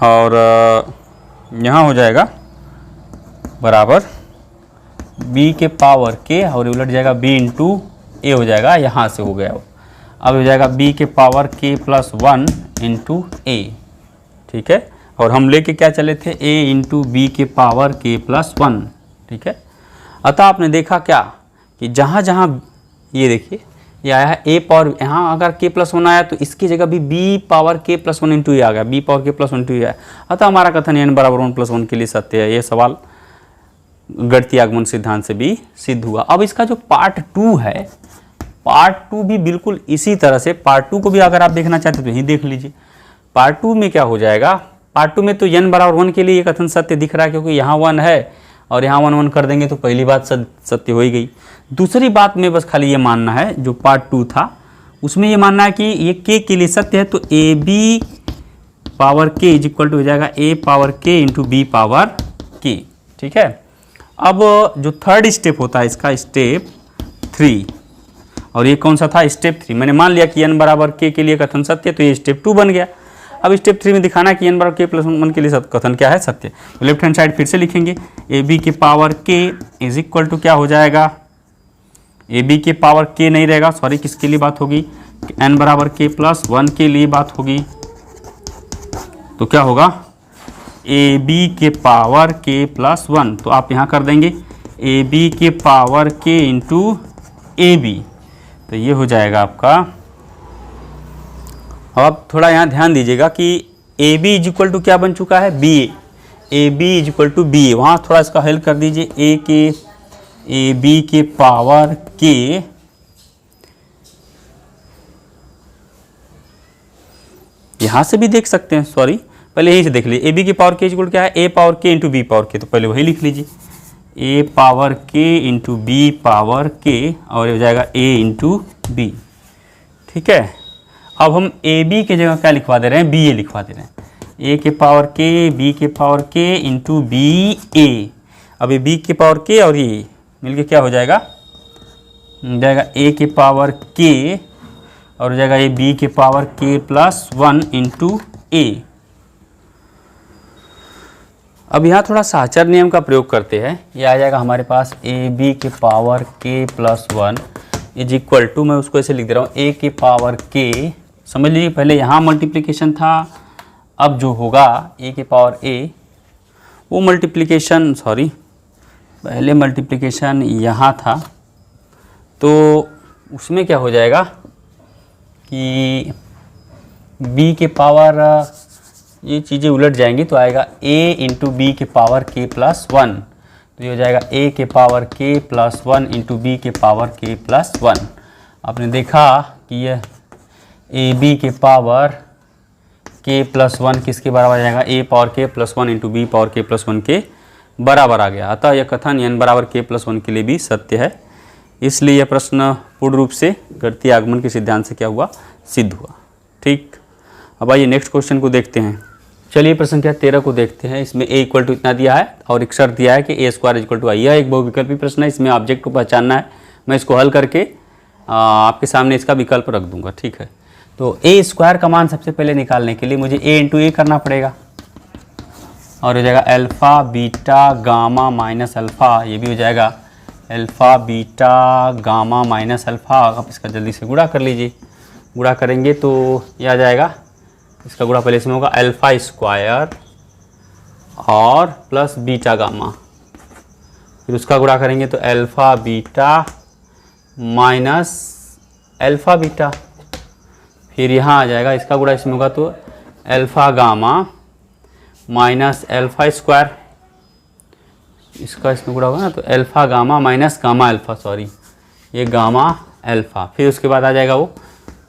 Speaker 1: और यहाँ हो जाएगा बराबर b के पावर k और उलट जाएगा b इंटू a हो जाएगा, यहाँ से हो गया वो। अब हो जाएगा b के पावर k+1 इंटू a, ठीक है। और हम लेके क्या चले थे, a इंटू बी के पावर k+1, ठीक है। अतः आपने देखा क्या कि जहाँ जहाँ ये देखिए ये आया है a पावर, यहाँ अगर k+1 आया तो इसकी जगह भी b power k+1 into a आ गया, b power k+1 into a आया। अतः हमारा कथन n बराबर 1+1 के लिए सत्य है। ये सवाल गणितीय आगमन सिद्धांत से भी सिद्ध हुआ। अब इसका जो पार्ट 2 है, पार्ट 2 भी बिल्कुल इसी तरह से, पार्ट 2 को भी अगर आप देखना चाहते तो यही देख लीजिए। पार्ट 2 में क्या हो जाएगा, पार्ट 2 में तो n बराबर 1 के लिए ये कथन सत्य दिख रहा है, क्योंकि यहाँ 1 है और यहाँ 1 1 कर देंगे तो पहली बात सत्य हो ही गई। दूसरी बात में बस खाली ये मानना है, जो पार्ट 2 था उसमें ये मानना है कि ये k के लिए सत्य है, तो ab power k is equal to हो जाएगा a power k into b power k, ठीक है। अब जो थर्ड स्टेप होता है इसका, स्टेप 3, और ये कौन सा था, स्टेप 3। मैंने मान लिया कि n बराबर k के लिए कथन सत्य, तो ये स्टेप 2 बन गया। अब स्टेप 3 में दिखाना है कि n बराबर k+1 के लिए कथन क्या है, सत्य। तो लेफ्ट हैंड साइड फिर से लिखेंगे, ab के power k is equal to क्या हो जाएगा, ab के पावर k नहीं रहेगा, सॉरी, किसके लिए बात होगी, n बराबर k+1 के लिए बात होगी। तो क्या होगा, ab के पावर k+1, तो आप यहाँ कर देंगे ab के पावर k इंटू ab, तो ये हो जाएगा आपका। अब थोड़ा यहाँ ध्यान दीजिएगा कि ab इज इक्वल टू क्या बन चुका है, ba, ab is equal to ba, वहाँ थोड़ा इसका हेल्प कर दीजिए, ab के पावर k यहाँ से भी देख सकते हैं, सॉरी पहले यहीं से देख लीजिए, ab की power k is equal to क्या है, a power k into b power k, तो पहले वही लिख लीजिए, a power k into b power k, और हो जाएगा a इंटू b, ठीक है। अब हम ab के जगह क्या लिखवा दे रहे हैं, ba लिखवा दे रहे हैं, a के पावर k, b के पावर k इंटू ba। अब ये b के पावर k और ये मिलके क्या हो जाएगा, a के पावर k और हो जाएगा ये b के पावर k+1 इंटू a। अब यहाँ थोड़ा साहचर्य नियम का प्रयोग करते हैं, ये आ जाएगा हमारे पास ab के power k+1 is equal to, मैं उसको ऐसे लिख दे रहा हूँ, a के पावर k, समझ लीजिए पहले यहाँ मल्टीप्लिकेशन था, अब जो होगा a के पावर a, वो मल्टीप्लिकेशन, सॉरी पहले मल्टीप्लिकेशन यहाँ था, तो उसमें क्या हो जाएगा कि b के पावर, ये चीज़ें उलट जाएंगी तो आएगा a इंटू बी के पावर k+1, तो ये हो जाएगा a के पावर k+1 इंटू बी के पावर k+1। आपने देखा कि यह ab के पावर k प्लस 1 किसके बराबर आ जाएगा, a power k plus 1 into B power k plus 1 के बराबर आ गया। अतः यह कथन n बराबर k प्लस 1 के लिए भी सत्य है। इसलिए यह प्रश्न पूर्ण रूप से गणितीय आगमन के सिद्धांत से क्या हुआ, सिद्ध हुआ। ठीक, अब आइए नेक्स्ट क्वेश्चन को देखते हैं। चलिए प्रश्न संख्या 13 को देखते हैं। इसमें a इक्वल टू इतना दिया है और एक शर्त दिया है कि a स्क्वायर इक्वल टू आई। यह एक बहुविकल्पी प्रश्न है, इसमें ऑब्जेक्ट को पहचानना है। मैं इसको हल करके आपके सामने इसका विकल्प रख दूंगा। ठीक है, तो a स्क्वायर का मान सबसे पहले निकालने के लिए मुझे a इंटू ए करना पड़ेगा और हो जाएगा alpha beta gamma minus alpha. ये भी हो जाएगा alpha beta gamma minus alpha. आप इसका जल्दी से गुणा कर लीजिए। गुणा करेंगे तो यह आ जाएगा, इसका गुणा पहले इसमें होगा अल्फ़ा स्क्वायर और प्लस बीटा गामा, फिर उसका गुणा करेंगे तो alpha beta minus alpha beta, फिर यहाँ आ जाएगा इसका गुणा इसमें होगा तो alpha gamma minus alpha square, इसका इसमें गुणा होगा ना तो alpha gamma minus gamma alpha, sorry ये गामा अल्फ़ा, फिर उसके बाद आ जाएगा वो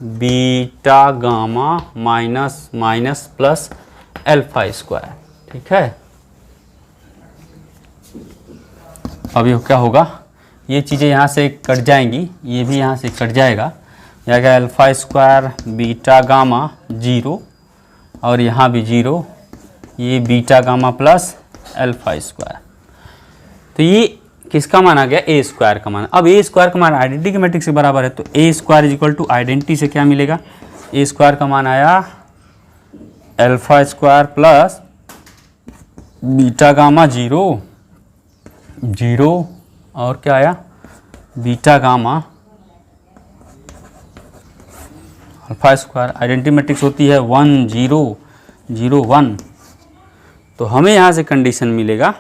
Speaker 1: beta gamma minus minus plus alpha square. ठीक है, अब ये क्या होगा, ये चीज़ें यहाँ से कट जाएंगी, ये भी यहाँ से कट जाएगा, जाएगा अल्फ़ा स्क्वायर बीटा गामा 0 और यहाँ भी 0, ये beta gamma plus alpha square. तो ये किसका मान आ गया, ए स्क्वायर का मान। अब ए स्क्वायर का मान आइडेंटिटी के मैट्रिक्स के बराबर है, तो A square is equal to identity से क्या मिलेगा, ए स्क्वायर का मान आया alpha square plus beta gamma 0 और क्या आया beta gamma alpha square. Identity matrix होती है 1 0 0 1, तो हमें यहाँ से कंडीशन मिलेगा,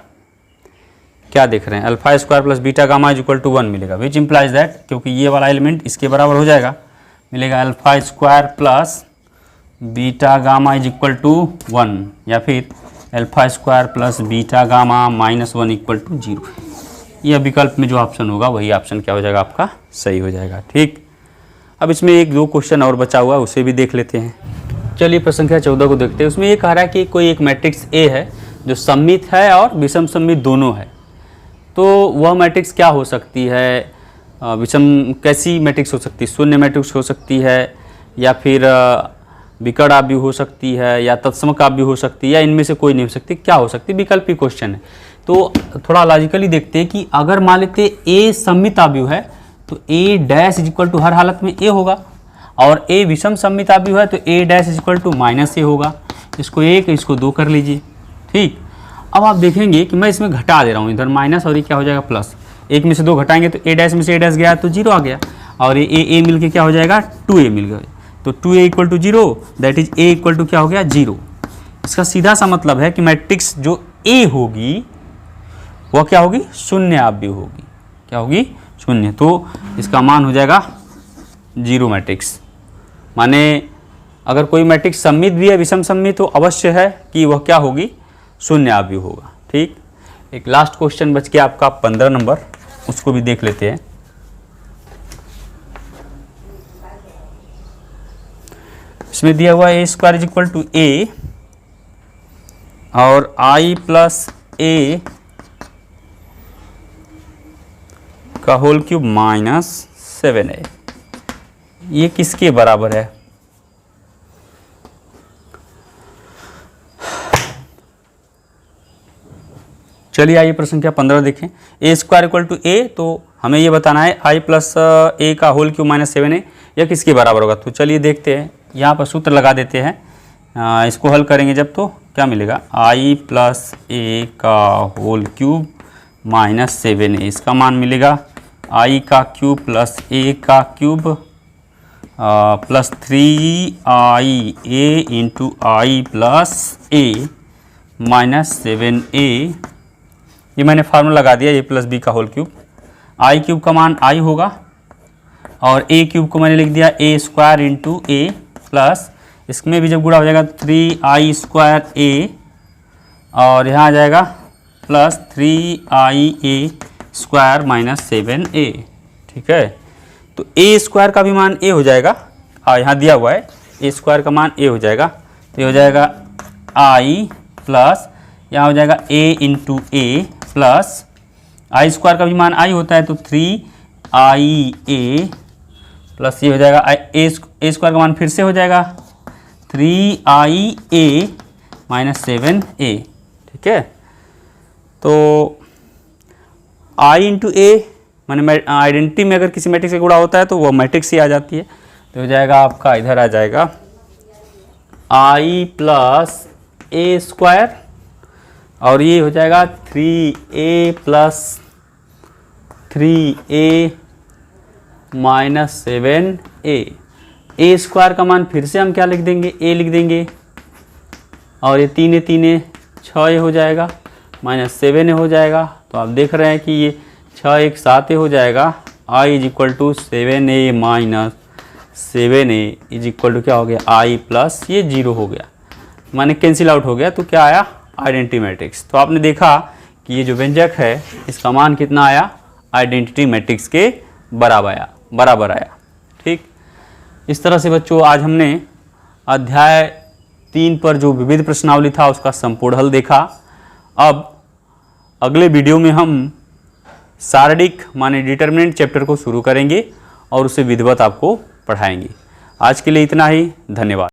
Speaker 1: क्या देख रहे हैं, alpha square plus beta gamma is equal to 1 मिलेगा, विच इम्प्लाइज दैट, क्योंकि ये वाला एलिमेंट इसके बराबर हो जाएगा, मिलेगा alpha square plus beta gamma is equal to 1 या फिर alpha square plus beta gamma minus 1 equal to 0। यह विकल्प में जो ऑप्शन होगा वही ऑप्शन क्या हो जाएगा, आपका सही हो जाएगा। ठीक, अब इसमें एक दो क्वेश्चन और बचा हुआ है, उसे भी देख लेते हैं। चलिए प्रश्न संख्या 14 को देखते हैं। उसमें ये कह रहा है कि कोई एक मैट्रिक्स ए है जो सममित है और विषम सममित दोनों है, तो वह मैट्रिक्स क्या हो सकती है, विषम कैसी मैट्रिक्स हो सकती है, शून्य मैट्रिक्स हो सकती है या फिर विकर्ण आव्यूह हो सकती है या तत्समक आव्यूह हो सकती है या इनमें से कोई नहीं हो सकती, क्या हो सकती है, विकल्पी क्वेश्चन है। तो थोड़ा लॉजिकली देखते हैं कि अगर मान लेते ए सममित आव्यूह है तो A dash is equal to हर हालत में ए होगा, और ए विषम सममित आव्यूह है तो A dash is equal to minus A होगा। इसको 1 इसको 2 कर लीजिए। ठीक, अब आप देखेंगे कि मैं इसमें घटा दे रहा हूँ, इधर माइनस और ये क्या हो जाएगा प्लस, 1 में से 2 घटाएंगे तो ए डैश में से ए डैश गया तो 0 आ गया, और ये ए मिल के क्या हो जाएगा 2a मिल गया, तो 2a equal to 0 that is A equal to क्या हो गया 0। इसका सीधा सा मतलब है कि मैट्रिक्स जो ए होगी वह क्या होगी, शून्य आव्यूह होगी, क्या होगी शून्य, तो इसका मान हो जाएगा 0 मैट्रिक्स। माने अगर कोई मैट्रिक्स सममित भी है विषम सममित तो अवश्य है कि वह क्या होगी, शून्य आव्यूह होगा। ठीक, एक लास्ट क्वेश्चन बच गया आपका 15 नंबर, उसको भी देख लेते हैं। इसमें दिया हुआ है ए स्क्वायर इज इक्वल टू ए और आई प्लस ए का होल क्यूब माइनस 7a, ये किसके बराबर है, चलिए आइए प्रश्न संख्या 15 देखें। ए स्क्वायर इक्वल टू ए, तो हमें ये बताना है आई प्लस ए का होल क्यूब माइनस 7a यह किसके बराबर होगा। तो चलिए देखते हैं, यहाँ पर सूत्र लगा देते हैं, इसको हल करेंगे जब तो क्या मिलेगा, आई प्लस ए का होल क्यूब माइनस 7a, इसका मान मिलेगा आई का क्यूब प्लस ए का क्यूब प्लस 3ia इंटू आई प्लस ए माइनस 7a, ये मैंने फार्मूला लगा दिया, ए प्लस बी का होल क्यूब, आई क्यूब का मान आई होगा और ए क्यूब को मैंने लिख दिया ए स्क्वायर इंटू ए प्लस, इसमें भी जब गुणा हो जाएगा 3i स्क्वायर ए और यहाँ आ जाएगा plus 3ia square minus 7a। ठीक है, तो ए स्क्वायर का भी मान ए हो जाएगा, यहाँ दिया हुआ है ए स्क्वायर का मान ए हो जाएगा, तो ये हो जाएगा i प्लस यहाँ हो जाएगा a into A plus I square का भी मान i होता है तो 3ia प्लस ये हो जाएगा ए स्क्वायर का मान फिर से हो जाएगा 3ia माइनस 7a। ठीक है, तो i इंटू ए माने आइडेंटिटी में अगर किसी मैट्रिक्स से गुणा होता है तो वो मैट्रिक्स ही आ जाती है। तो हो जाएगा आपका, इधर आ जाएगा i प्लस ए स्क्वायर और ये हो जाएगा 3a plus 3a minus 7a। ए स्क्वायर का मान फिर से हम क्या लिख देंगे, a लिख देंगे और ये 3a 6a हो जाएगा माइनस 7a हो जाएगा। तो आप देख रहे हैं कि ये 6 एक 7a हो जाएगा। i is equal to 7a minus 7a is equal to क्या हो गया, i प्लस ये 0 हो गया, माने कैंसिल आउट हो गया। तो क्या आया, आइडेंटिटी मैट्रिक्स। तो आपने देखा कि ये जो व्यंजक है इसका मान कितना आया, आइडेंटिटी मैट्रिक्स के बराबर आया। ठीक, इस तरह से बच्चों आज हमने अध्याय 3 पर जो विविध प्रश्नावली था उसका संपूर्ण हल देखा। अब अगले वीडियो में हम शारीरिक माने डिटरमिनेंट चैप्टर को शुरू करेंगे और उसे विधिवत आपको पढ़ाएंगे। आज के लिए इतना ही, धन्यवाद।